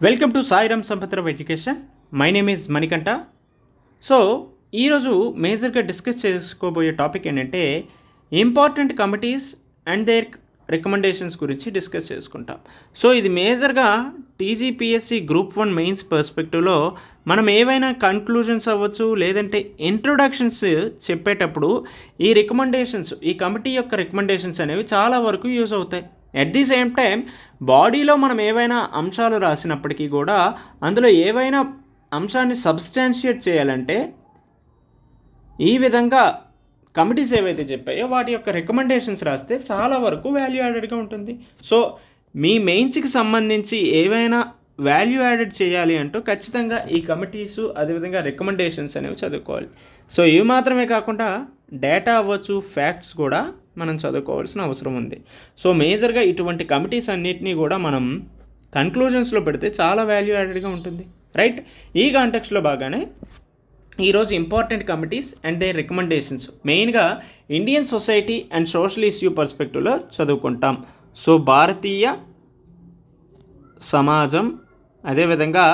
Welcome to Sairam సంపత్ర education. My name is Manikanta. So ఈరోజు మేజర్గా డిస్కస్ చేసుకోబోయే టాపిక్ ఏంటంటే important committees and their recommendations గురించి డిస్కస్ చేసుకుంటాం. సో ఇది మేజర్గా టీజీపీఎస్సీ గ్రూప్ 1 మెయిన్స్ పర్స్పెక్టివ్లో మనం ఏవైనా కన్క్లూజన్స్ అవ్వచ్చు, లేదంటే ఇంట్రొడక్షన్స్ చెప్పేటప్పుడు ఈ రికమెండేషన్స్, ఈ కమిటీ యొక్క రికమెండేషన్స్ అనేవి చాలా వరకు యూజ్ అవుతాయి. ఎట్ ది సేమ్ టైం బాడీలో మనం ఏవైనా అంశాలు రాసినప్పటికీ కూడా అందులో ఏవైనా అంశాన్ని సబ్స్టాన్షియేట్ చేయాలంటే ఈ విధంగా కమిటీస్ ఏవైతే చెప్పాయో వాటి యొక్క రికమెండేషన్స్ రాస్తే చాలా వరకు వాల్యూ యాడెడ్గా ఉంటుంది. సో మీ మెయిన్స్కి సంబంధించి ఏవైనా వాల్యూ యాడెడ్ చేయాలి అంటూ ఖచ్చితంగా ఈ కమిటీసు అదేవిధంగా రికమెండేషన్స్ అనేవి చదువుకోవాలి. సో ఇవి మాత్రమే కాకుండా డేటా అవ్వచ్చు, ఫ్యాక్ట్స్ కూడా మనం చదువుకోవాల్సిన అవసరం ఉంది. సో మేజర్గా ఇటువంటి కమిటీస్ అన్నిటినీ కూడా మనం కన్క్లూజన్స్లో పెడితే చాలా వాల్యూ యాడెడ్గా ఉంటుంది, రైట్? ఈ కాంటెక్స్లో బాగానే ఈరోజు important committees and their recommendations మెయిన్గా Indian society and social issue పర్స్పెక్టివ్లో చదువుకుంటాం. సో భారతీయ సమాజం అదేవిధంగా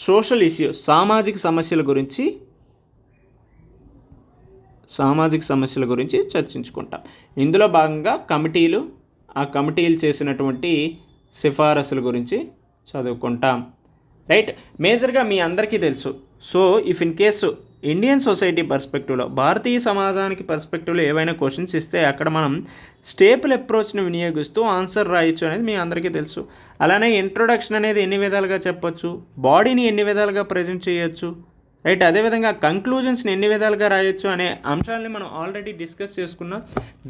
సోషల్ ఇష్యూ సామాజిక సమస్యల గురించి చర్చించుకుంటాం. ఇందులో భాగంగా కమిటీలు, ఆ కమిటీలు చేసినటువంటి సిఫారసుల గురించి చదువుకుంటాం, రైట్? మేజర్గా మీ అందరికీ తెలుసు. So if in case Indian society పర్స్పెక్టివ్లో, భారతీయ సమాజానికి పర్స్పెక్టివ్లో ఏవైనా క్వశ్చన్స్ ఇస్తే అక్కడ మనం స్టేపుల్ అప్రోచ్ని వినియోగిస్తూ ఆన్సర్ రాయొచ్చు అనేది మీ అందరికీ తెలుసు. అలానే ఇంట్రొడక్షన్ అనేది ఎన్ని విధాలుగా చెప్పొచ్చు, బాడీని ఎన్ని విధాలుగా ప్రజెంట్ చేయొచ్చు, రైట్? అదేవిధంగా కంక్లూజన్స్ని ఎన్ని విధాలుగా రాయొచ్చు అనే అంశాలని మనం ఆల్రెడీ డిస్కస్ చేసుకున్నాం.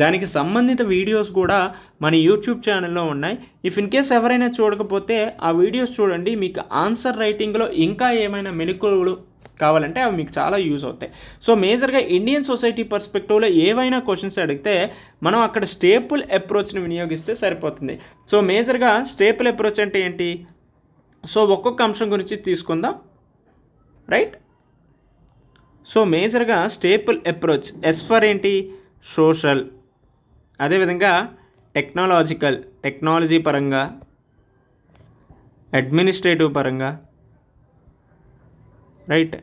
దానికి సంబంధిత వీడియోస్ కూడా మన యూట్యూబ్ ఛానల్లో ఉన్నాయి. ఇఫ్ ఇన్ కేస్ ఎవరైనా చూడకపోతే ఆ వీడియోస్ చూడండి. మీకు ఆన్సర్ రైటింగ్లో ఇంకా ఏమైనా మెలకువలు కావాలంటే అవి మీకు చాలా యూజ్ అవుతాయి. సో మేజర్గా ఇండియన్ సొసైటీ పర్స్పెక్టివ్లో ఏవైనా క్వశ్చన్స్ అడిగితే మనం అక్కడ స్టేపుల్ అప్రోచ్ని వినియోగిస్తే సరిపోతుంది. సో మేజర్గా స్టేపుల్ అప్రోచ్ అంటే ఏంటి? సో ఒక్కొక్క అంశం గురించి తీసుకుందాం, రైట్? సో మేజర్గా స్టేపుల్ అప్రోచ్ ఎస్ ఫర్ ఏంటి? సోషల్, అదేవిధంగా టెక్నాలజీ పరంగా, అడ్మినిస్ట్రేటివ్ పరంగా, రైట్?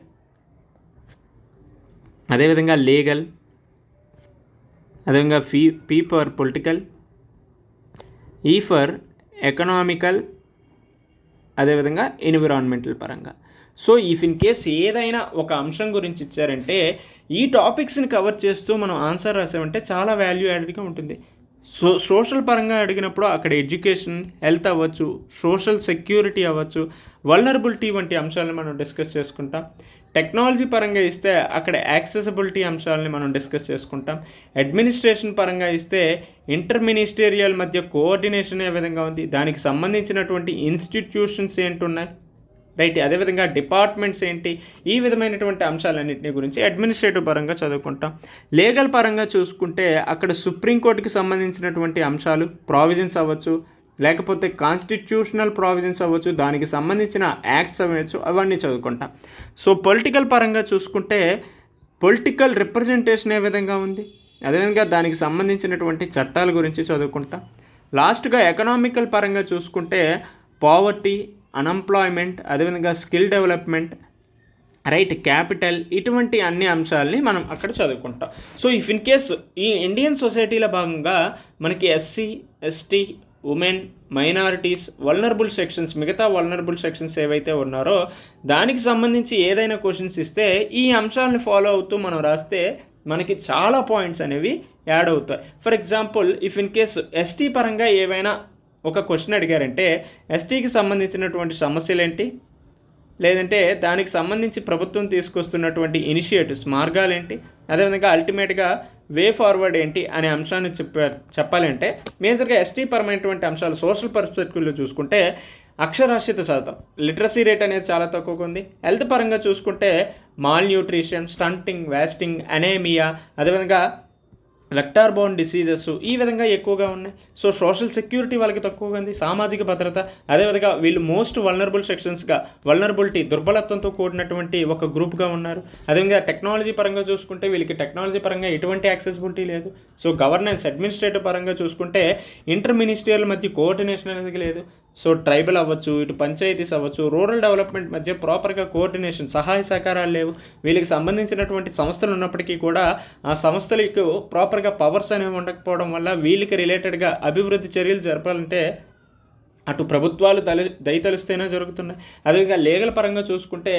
అదేవిధంగా లీగల్, అదేవిధంగా పీ ఫర్ పొలిటికల్, ఈ ఫర్ ఎకనామికల్, అదేవిధంగా ఎన్విరాన్మెంటల్ పరంగా. సో ఇఫ్ ఇన్ కేస్ ఏదైనా ఒక అంశం గురించి ఇచ్చారంటే ఈ టాపిక్స్ని కవర్ చేస్తూ మనం ఆన్సర్ రాసామంటే చాలా వాల్యూ యాడెడ్గా ఉంటుంది. సో సోషల్ పరంగా అడిగినప్పుడు అక్కడ ఎడ్యుకేషన్, హెల్త్ అవ్వచ్చు, సోషల్ సెక్యూరిటీ అవ్వచ్చు, వల్నరబిలిటీ వంటి అంశాలను మనం డిస్కస్ చేసుకుంటాం. టెక్నాలజీ పరంగా ఇస్తే అక్కడ యాక్సెసిబిలిటీ అంశాలని మనం డిస్కస్ చేసుకుంటాం. అడ్మినిస్ట్రేషన్ పరంగా ఇస్తే ఇంటర్ మినిస్టీరియల్ మధ్య కోఆర్డినేషన్ ఏ విధంగా ఉంది, దానికి సంబంధించినటువంటి ఇన్స్టిట్యూషన్స్ ఏంటున్నాయి, రైట్? అదేవిధంగా డిపార్ట్మెంట్స్ ఏంటి, ఈ విధమైనటువంటి అంశాలన్నింటినీ గురించి అడ్మినిస్ట్రేటివ్ పరంగా చదువుకుంటాం. లీగల్ పరంగా చూసుకుంటే అక్కడ సుప్రీంకోర్టుకి సంబంధించినటువంటి అంశాలు, ప్రావిజన్స్ అవ్వచ్చు, లేకపోతే కాన్స్టిట్యూషనల్ ప్రావిజన్స్ అవ్వచ్చు, దానికి సంబంధించిన యాక్ట్స్ అవ్వచ్చు, అవన్నీ చదువుకుంటాం. సో పొలిటికల్ పరంగా చూసుకుంటే పొలిటికల్ రిప్రజెంటేషన్ ఏ విధంగా ఉంది, అదేవిధంగా దానికి సంబంధించినటువంటి చట్టాల గురించి చదువుకుంటాం. లాస్ట్గా ఎకనామికల్ పరంగా చూసుకుంటే పావర్టీ, అన్ఎంప్లాయ్మెంట్, అదేవిధంగా స్కిల్ డెవలప్మెంట్, రైట్, క్యాపిటల్, ఇటువంటి అన్ని అంశాలని మనం అక్కడ చదువుకుంటాం. సో ఇఫ్ ఇన్ కేస్ ఈ ఇండియన్ సొసైటీలో భాగంగా మనకి SC, ST, women, minorities, vulnerable sections, మిగతా వల్నరబుల్ సెక్షన్స్ ఏవైతే ఉన్నారో దానికి సంబంధించి ఏదైనా క్వశ్చన్స్ ఇస్తే ఈ అంశాలను ఫాలో అవుతూ మనం రాస్తే మనకి చాలా పాయింట్స్ అనేవి యాడ్ అవుతాయి. For example if in case ST పరంగా ఏవైనా ఒక క్వశ్చన్ అడిగారంటే ఎస్టీకి సంబంధించినటువంటి సమస్యలు ఏంటి, లేదంటే దానికి సంబంధించి ప్రభుత్వం తీసుకొస్తున్నటువంటి ఇనిషియేటివ్స్, మార్గాలు ఏంటి, అదేవిధంగా అల్టిమేట్గా వే ఫార్వర్డ్ ఏంటి అనే అంశాన్ని చెప్పాలంటే మేజర్గా ఎస్టీ పరమైనటువంటి అంశాలు సోషల్ పర్స్పెక్టివ్లో చూసుకుంటే అక్షరాస్యత శాతం, లిటరసీ రేట్ అనేది చాలా తక్కువగా ఉంది. హెల్త్ పరంగా చూసుకుంటే మాల్ న్యూట్రిషన్, స్టంటింగ్, వాస్టింగ్, అనేమియా, అదేవిధంగా వెక్టార్ బోర్న్ డిసీజెస్ ఈ విధంగా ఎక్కువగా ఉన్నాయి. సో సోషల్ సెక్యూరిటీ వాళ్ళకి తక్కువగా ఉంది, సామాజిక భద్రత, అదేవిధంగా వీళ్ళు మోస్ట్ వల్నరబుల్ సెక్షన్స్గా, వల్నరబిలిటీ, దుర్బలత్వంతో కూడినటువంటి ఒక గ్రూప్గా ఉన్నారు. అదేవిధంగా టెక్నాలజీ పరంగా చూసుకుంటే వీళ్ళకి టెక్నాలజీ పరంగా ఎటువంటి యాక్సెసిబిలిటీ లేదు. సో గవర్నెన్స్, అడ్మినిస్ట్రేటివ్ పరంగా చూసుకుంటే ఇంటర్ మినిస్ట్రియల్ మధ్య కోఆర్డినేషన్ అనేది లేదు. సో ట్రైబల్ అవ్వచ్చు, ఇటు పంచాయతీస్ అవ్వచ్చు, రూరల్ డెవలప్మెంట్ మధ్య ప్రాపర్గా కోఆర్డినేషన్, సహాయ సహకారాలు లేవు. వీళ్ళకి సంబంధించినటువంటి సంస్థలు ఉన్నప్పటికీ కూడా ఆ సంస్థలకు ప్రాపర్గా పవర్స్ అనేవి ఉండకపోవడం వల్ల వీళ్ళకి రిలేటెడ్గా అభివృద్ధి చర్యలు జరపాలంటే అటు ప్రభుత్వాలు దయతలిస్తేనే జరుగుతున్నాయి. అదేవిధంగా లీగల్ పరంగా చూసుకుంటే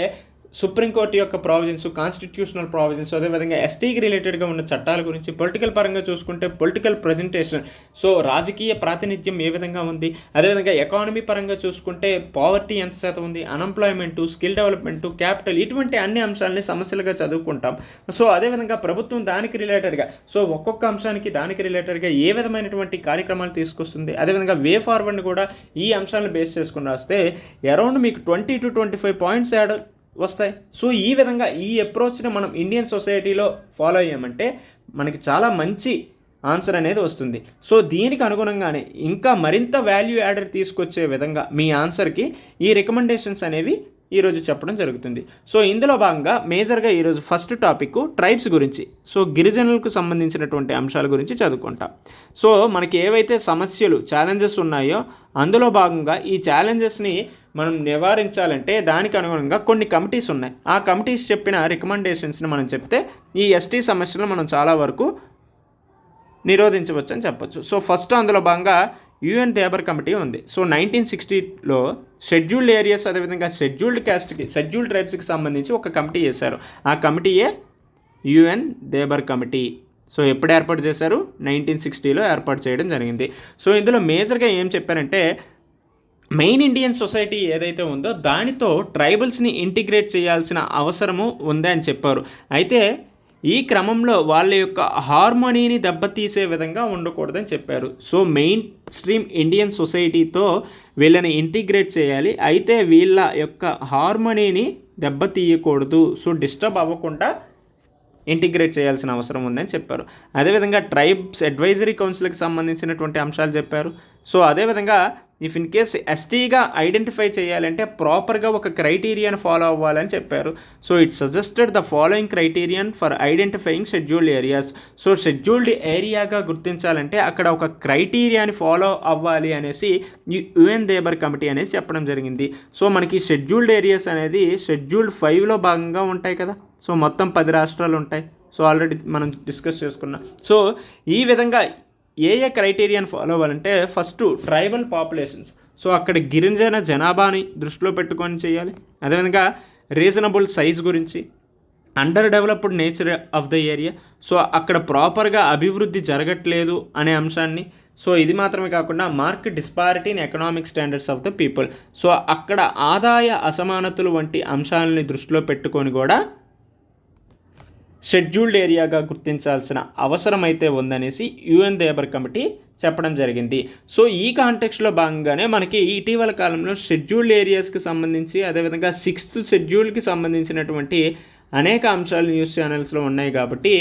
సుప్రీంకోర్టు యొక్క ప్రావిజన్స్, కాన్స్టిట్యూషనల్ ప్రావిజన్స్, అదేవిధంగా ఎస్టీకి రిలేటెడ్గా ఉన్న చట్టాల గురించి, పొలిటికల్ పరంగా చూసుకుంటే పొలిటికల్ ప్రజెంటేషన్, సో రాజకీయ ప్రాతినిధ్యం ఏ విధంగా ఉంది, అదేవిధంగా ఎకానమీ పరంగా చూసుకుంటే పావర్టీ ఎంత శాతం ఉంది, అన్ఎంప్లాయ్మెంటు, స్కిల్ డెవలప్మెంటు, క్యాపిటల్, ఇటువంటి అన్ని అంశాలని సమస్యలుగా చదువుకుంటాం. సో అదేవిధంగా ప్రభుత్వం దానికి రిలేటెడ్గా, సో ఒక్కొక్క అంశానికి దానికి రిలేటెడ్గా ఏ విధమైనటువంటి కార్యక్రమాలు తీసుకొస్తుంది, అదేవిధంగా వే ఫార్వర్డ్ని కూడా ఈ అంశాలను బేస్ చేసుకుని రాస్తే అరౌండ్ మీకు 20 to 25 పాయింట్స్ యాడ్ వస్తాయి. సో ఈ విధంగా ఈ అప్రోచ్ని మనం ఇండియన్ సొసైటీలో ఫాలో అయ్యామంటే మనకి చాలా మంచి ఆన్సర్ అనేది వస్తుంది. సో దీనికి అనుగుణంగానే ఇంకా మరింత వాల్యూ యాడెడ్ తీసుకొచ్చే విధంగా మీ ఆన్సర్కి ఈ రికమెండేషన్స్ అనేవి ఈరోజు చెప్పడం జరుగుతుంది. సో ఇందులో భాగంగా మేజర్గా ఈరోజు ఫస్ట్ టాపిక్ ట్రైబ్స్ గురించి, సో గిరిజనులకు సంబంధించినటువంటి అంశాల గురించి చదువుకుంటాం. సో మనకి ఏవైతే సమస్యలు, ఛాలెంజెస్ ఉన్నాయో అందులో భాగంగా ఈ ఛాలెంజెస్ని మనం నివారించాలంటే దానికి అనుగుణంగా కొన్ని కమిటీస్ ఉన్నాయి. ఆ కమిటీస్ చెప్పిన రికమెండేషన్స్ని మనం చెప్తే ఈ ఎస్టీ సమస్యలను మనం చాలా వరకు నిరోధించవచ్చు అని చెప్పొచ్చు. సో ఫస్ట్ అందులో భాగంగా యుఎన్ దేబర్ కమిటీ ఉంది. సో 1960లో షెడ్యూల్డ్ ఏరియాస్, అదేవిధంగా షెడ్యూల్డ్ క్యాస్ట్కి, షెడ్యూల్డ్ ట్రైబ్స్కి సంబంధించి ఒక కమిటీ చేశారు. ఆ కమిటీయే యుఎన్ దేబర్ కమిటీ. సో ఎప్పుడు ఏర్పాటు చేశారు? 1960లో ఏర్పాటు చేయడం జరిగింది. సో ఇందులో మేజర్గా ఏం చెప్పారంటే మెయిన్ ఇండియన్ సొసైటీ ఏదైతే ఉందో దానితో ట్రైబల్స్ని ఇంటిగ్రేట్ చేయాల్సిన అవసరము ఉంది అని చెప్పారు. అయితే ఈ క్రమంలో వాళ్ళ యొక్క హార్మోనీని దెబ్బతీసే విధంగా ఉండకూడదని చెప్పారు. సో మెయిన్ స్ట్రీమ్ ఇండియన్ సొసైటీతో వీళ్ళని ఇంటిగ్రేట్ చేయాలి, అయితే వీళ్ళ యొక్క హార్మోనీని దెబ్బతీయకూడదు, సో డిస్టర్బ్ అవ్వకుండా ఇంటిగ్రేట్ చేయాల్సిన అవసరం ఉందని చెప్పారు. అదేవిధంగా ట్రైబ్స్ అడ్వైజరీ కౌన్సిల్కి సంబంధించినటువంటి అంశాలు చెప్పారు. సో అదేవిధంగా ఇఫ్ ఇన్ కేస్ ఎస్టీగా ఐడెంటిఫై చేయాలంటే ప్రాపర్గా ఒక క్రైటీరియాని ఫాలో అవ్వాలని చెప్పారు. So it suggested the following criterion for identifying scheduled areas. So scheduled ఏరియాగా గుర్తించాలంటే అక్కడ ఒక క్రైటీరియాని ఫాలో అవ్వాలి అనేసి యుఎన్ దేబర్ కమిటీ అనేది చెప్పడం జరిగింది. సో మనకి షెడ్యూల్డ్ ఏరియాస్ అనేది షెడ్యూల్డ్ 5లో భాగంగా ఉంటాయి కదా. సో మొత్తం 10 రాష్ట్రాలు ఉంటాయి. సో ఆల్రెడీ మనం డిస్కస్ చేసుకున్నాం. సో ఈ విధంగా ఏ క్రైటీరియాని ఫాలో అవ్వాలంటే ఫస్ట్ ట్రైబల్ పాపులేషన్స్, సో అక్కడ గిరిజన జనాభాని దృష్టిలో పెట్టుకొని చేయాలి. అదేవిధంగా రీజనబుల్ సైజ్ గురించి, under developed nature of the area, so అక్కడ ప్రాపర్గా అభివృద్ధి జరగట్లేదు అనే అంశాన్ని, సో ఇది మాత్రమే కాకుండా mark disparity in economic standards of the people, so అక్కడ ఆదాయ అసమానతలు వంటి అంశాలని దృష్టిలో పెట్టుకొని కూడా షెడ్యూల్డ్ ఏరియాగా గుర్తించాల్సిన అవసరం అయితే ఉందనేసి యుఎన్ దేబర్ కమిటీ చెప్పడం జరిగింది. సో ఈ కాంటెక్స్లో భాగంగానే మనకి ఇటీవల కాలంలో షెడ్యూల్డ్ ఏరియాస్కి సంబంధించి, అదేవిధంగా 6th షెడ్యూల్కి సంబంధించినటువంటి అనేక అంశాలు న్యూస్ ఛానల్స్లో ఉన్నాయి కాబట్టి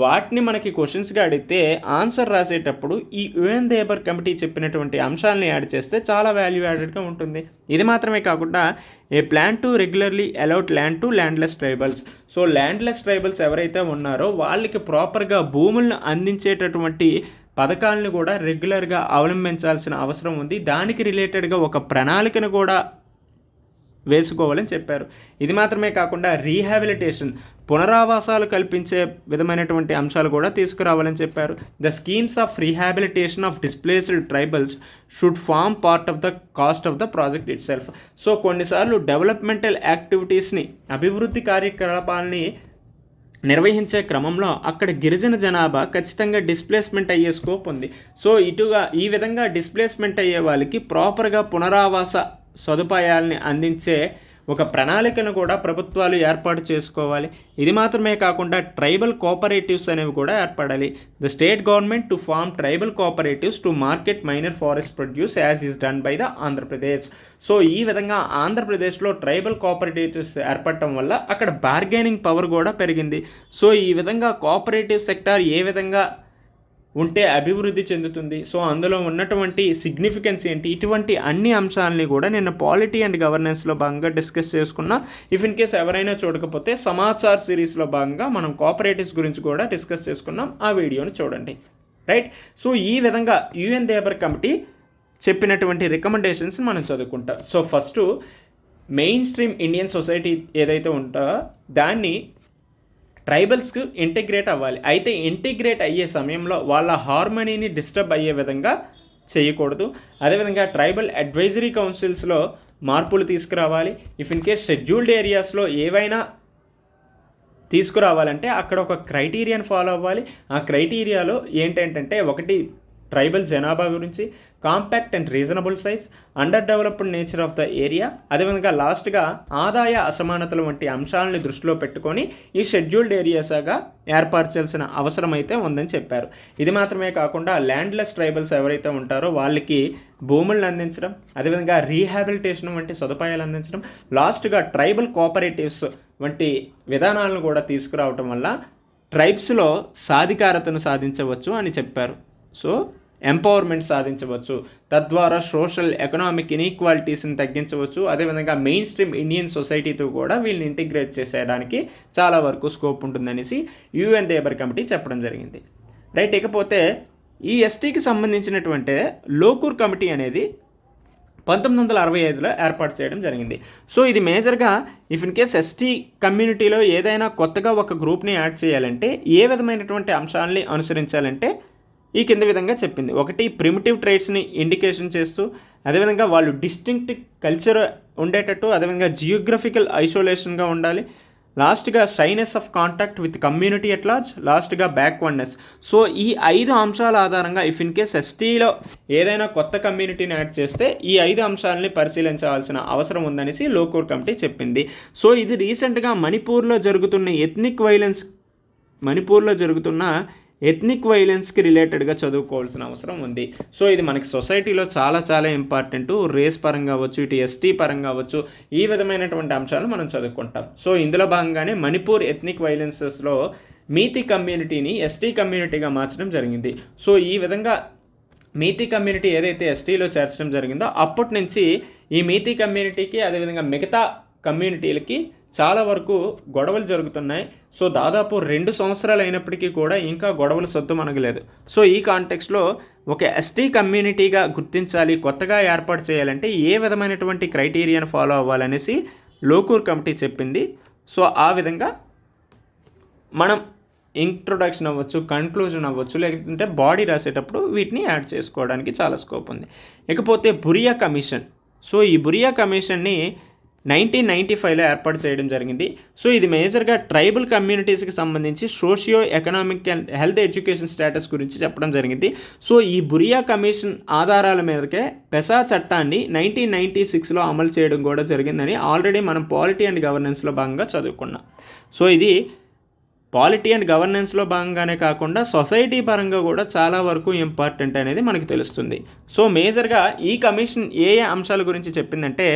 వాటిని మనకి క్వశ్చన్స్గా అడిగితే ఆన్సర్ రాసేటప్పుడు ఈ యుఎన్ దేబర్ కమిటీ చెప్పినటువంటి అంశాలని యాడ్ చేస్తే చాలా వాల్యూ యాడెడ్గా ఉంటుంది. ఇది మాత్రమే కాకుండా a plan to regularly allot land to landless tribals, so landless tribals ఎవరైతే ఉన్నారో వాళ్ళకి ప్రాపర్గా భూములను అందించేటటువంటి పథకాలను కూడా రెగ్యులర్గా అవలంబించాల్సిన అవసరం ఉంది. దానికి రిలేటెడ్గా ఒక ప్రణాళికను కూడా వేసుకోవాలని చెప్పారు. ఇది మాత్రమే కాకుండా రీహాబిలిటేషన్, పునరావాసాలు కల్పించే విధమైనటువంటి అంశాలు కూడా తీసుకురావాలని చెప్పారు. The schemes of rehabilitation of displaced tribals should form part of the cost of the project itself. So కొన్నిసార్లు డెవలప్మెంటల్ యాక్టివిటీస్ని, అభివృద్ధి కార్యకలాపాలని నిర్వహించే క్రమంలో అక్కడ గిరిజన జనాభా ఖచ్చితంగా డిస్ప్లేస్మెంట్ అయ్యే స్కోప్ ఉంది. సో ఈ విధంగా డిస్ప్లేస్మెంట్ అయ్యే వాళ్ళకి ప్రాపర్గా పునరావాస సదుపాయాలని అందించే ఒక ప్రణాళికను కూడా ప్రభుత్వాలు ఏర్పాటు చేసుకోవాలి. ఇది మాత్రమే కాకుండా ట్రైబల్ కోఆపరేటివ్స్ అనేవి కూడా ఏర్పడాలి. The state government to form tribal cooperatives to market minor forest produce as is done by the Andhra Pradesh. So ఈ విధంగా ఆంధ్రప్రదేశ్లో ట్రైబల్ కోఆపరేటివ్స్ ఏర్పడటం వల్ల అక్కడ బార్గెనింగ్ పవర్ కూడా పెరిగింది. సో ఈ విధంగా కోఆపరేటివ్ సెక్టార్ ఏ విధంగా ఉంటే అభివృద్ధి చెందుతుంది, సో అందులో ఉన్నటువంటి సిగ్నిఫికెన్స్ ఏంటి, ఇటువంటి అన్ని అంశాలని కూడా నిన్న పాలిటీ అండ్ గవర్నెన్స్లో భాగంగా డిస్కస్ చేసుకున్నాం. ఇఫ్ ఇన్ కేస్ ఎవరైనా చూడకపోతే సమాచార్ సిరీస్లో భాగంగా మనం కోఆపరేటివ్స్ గురించి కూడా డిస్కస్ చేసుకున్నాం. ఆ వీడియోని చూడండి. రైట్. సో ఈ విధంగా యుఎన్ దేబర్ కమిటీ చెప్పినటువంటి రికమెండేషన్స్ మనం చదువుకుంటాం. So first main stream Indian society ఏదైతే ఉంటుందో దాన్ని ట్రైబల్స్కి ఇంటిగ్రేట్ అవ్వాలి. అయితే ఇంటిగ్రేట్ అయ్యే సమయంలో వాళ్ళ హార్మనీని డిస్టర్బ్ అయ్యే విధంగా చేయకూడదు. అదేవిధంగా ట్రైబల్ అడ్వైజరీ కౌన్సిల్స్లో మార్పులు తీసుకురావాలి. ఇఫ్ ఇన్ కేస్ షెడ్యూల్డ్ ఏరియాస్లో ఏవైనా తీసుకురావాలంటే అక్కడ ఒక క్రైటీరియాని ఫాలో అవ్వాలి. ఆ క్రైటీరియాలో ఏంటంటే ఒకటి ట్రైబల్ జనాభా గురించి, compact and reasonable size, under developed nature of the area, అదేవిధంగా లాస్ట్గా ఆదాయ అసమానతలు వంటి అంశాలని దృష్టిలో పెట్టుకొని ఈ షెడ్యూల్డ్ ఏరియాస్గా ఏర్పరచాల్సిన అవసరం అయితే ఉందని చెప్పారు. ఇది మాత్రమే కాకుండా ల్యాండ్లెస్ ట్రైబల్స్ ఎవరైతే ఉంటారో వాళ్ళకి భూములను అందించడం, అదేవిధంగా రీహాబిలిటేషన్ వంటి సదుపాయాలు అందించడం, లాస్ట్గా ట్రైబల్ కోఆపరేటివ్స్ వంటి విధానాలను కూడా తీసుకురావటం వల్ల ట్రైబ్స్లో సాధికారతను సాధించవచ్చు అని చెప్పారు. సో ఎంపవర్మెంట్ సాధించవచ్చు, తద్వారా సోషల్ ఎకనామిక్ ఇన్ఈక్వాలిటీస్ని తగ్గించవచ్చు. అదేవిధంగా మెయిన్ స్ట్రీమ్ ఇండియన్ సొసైటీతో కూడా వీళ్ళని ఇంటిగ్రేట్ చేసేయడానికి చాలా వరకు స్కోప్ ఉంటుందనేసి యుఎన్ లేబర్ కమిటీ చెప్పడం జరిగింది. రైట్. ఇకపోతే ఈ ఎస్టీకి సంబంధించినటువంటి లోకూర్ కమిటీ అనేది 1965లో ఏర్పాటు చేయడం జరిగింది. సో ఇది మేజర్గా ఇఫ్ ఇన్ కేస్ ఎస్టీ కమ్యూనిటీలో ఏదైనా కొత్తగా ఒక గ్రూప్ని యాడ్ చేయాలంటే ఏ విధమైనటువంటి అంశాలని అనుసరించాలంటే ఈ కింద విధంగా చెప్పింది. ఒకటి, ప్రిమిటివ్ ట్రైట్స్ని ఇండికేషన్ చేస్తూ, అదేవిధంగా వాళ్ళు డిస్టింక్ట్ కల్చర్ ఉండేటట్టు, అదేవిధంగా జియోగ్రఫికల్ ఐసోలేషన్గా ఉండాలి, లాస్ట్గా shyness of contact with community at large, లాస్ట్గా బ్యాక్వర్డ్నెస్. సో ఈ 5 అంశాల ఆధారంగా ఇఫ్ ఇన్ కేస్ ఎస్టీలో ఏదైనా కొత్త కమ్యూనిటీని యాడ్ చేస్తే ఈ 5 అంశాలని పరిశీలించాల్సిన అవసరం ఉందనేసి లోకూర్ కమిటీ చెప్పింది. సో ఇది రీసెంట్గా మణిపూర్లో జరుగుతున్న ఎథ్నిక్ వైలెన్స్కి రిలేటెడ్గా చదువుకోవాల్సిన అవసరం ఉంది. సో ఇది మనకి సొసైటీలో చాలా చాలా ఇంపార్టెంట్. రేస్ పరంగా అవ్వచ్చు, ఇటు ఎస్టీ పరంగా అవ్వచ్చు, ఈ విధమైనటువంటి అంశాలు మనం చదువుకుంటాం. సో ఇందులో భాగంగానే మణిపూర్ ఎథ్నిక్ వైలెన్సెస్లో మీతి కమ్యూనిటీని ఎస్టీ కమ్యూనిటీగా మార్చడం జరిగింది. సో ఈ విధంగా మీతి కమ్యూనిటీ ఏదైతే ఎస్టీలో చేర్చడం జరిగిందో అప్పటి నుంచి ఈ మీతి కమ్యూనిటీకి అదేవిధంగా మిగతా కమ్యూనిటీలకి చాలా వరకు గొడవలు జరుగుతున్నాయి. సో దాదాపు 2 సంవత్సరాలు అయినప్పటికీ కూడా ఇంకా గొడవలు సద్దుమణగలేదు. సో ఈ కాంటెక్స్లో ఒక ఎస్టీ కమ్యూనిటీగా గుర్తించాలి, కొత్తగా ఏర్పాటు చేయాలంటే ఏ విధమైనటువంటి క్రైటీరియాను ఫాలో అవ్వాలనేసి లోకూర్ కమిటీ చెప్పింది. సో ఆ విధంగా మనం ఇంట్రొడక్షన్ అవ్వచ్చు, కన్క్లూజన్ అవ్వచ్చు, లేదంటే బాడీ రాసేటప్పుడు వీటిని యాడ్ చేసుకోవడానికి చాలా స్కోప్ ఉంది. ఇకపోతే బురియా కమిషన్. సో ఈ బురియా కమిషన్ని 1995లో ఏర్పాటు చేయడం జరిగింది. సో ఇది మేజర్గా ట్రైబల్ కమ్యూనిటీస్కి సంబంధించి socio economic and health education status గురించి చెప్పడం జరిగింది. సో ఈ బురియా కమిషన్ ఆధారాల మీదకే పెసా చట్టాన్ని 1996లో అమలు చేయడం కూడా జరిగిందని ఆల్రెడీ మనం పాలిటీ అండ్ గవర్నెన్స్లో భాగంగా చదువుకున్నాం. సో ఇది పాలిటీ అండ్ గవర్నెన్స్లో భాగంగానే కాకుండా సొసైటీ పరంగా కూడా చాలా వరకు ఇంపార్టెంట్ అనేది మనకు తెలుస్తుంది. సో మేజర్గా ఈ కమిషన్ ఏ అంశాల గురించి చెప్పిందంటే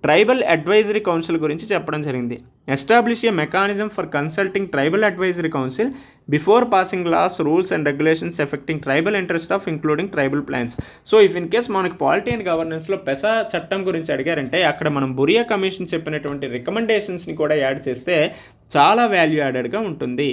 ట్రైబల్ అడ్వైజరీ కౌన్సిల్ గురించి చెప్పడం జరిగింది. Establish a mechanism for consulting tribal advisory council before passing laws, rules and regulations effecting tribal interest of including tribal plans. So if in case మనకి పాలిటీ అండ్ గవర్నెన్స్లో PESA చట్టం గురించి అడిగారంటే అక్కడ మనం బురియా commission చెప్పినటువంటి రికమెండేషన్స్ని కూడా యాడ్ చేస్తే చాలా వాల్యూ యాడెడ్గా ఉంటుంది.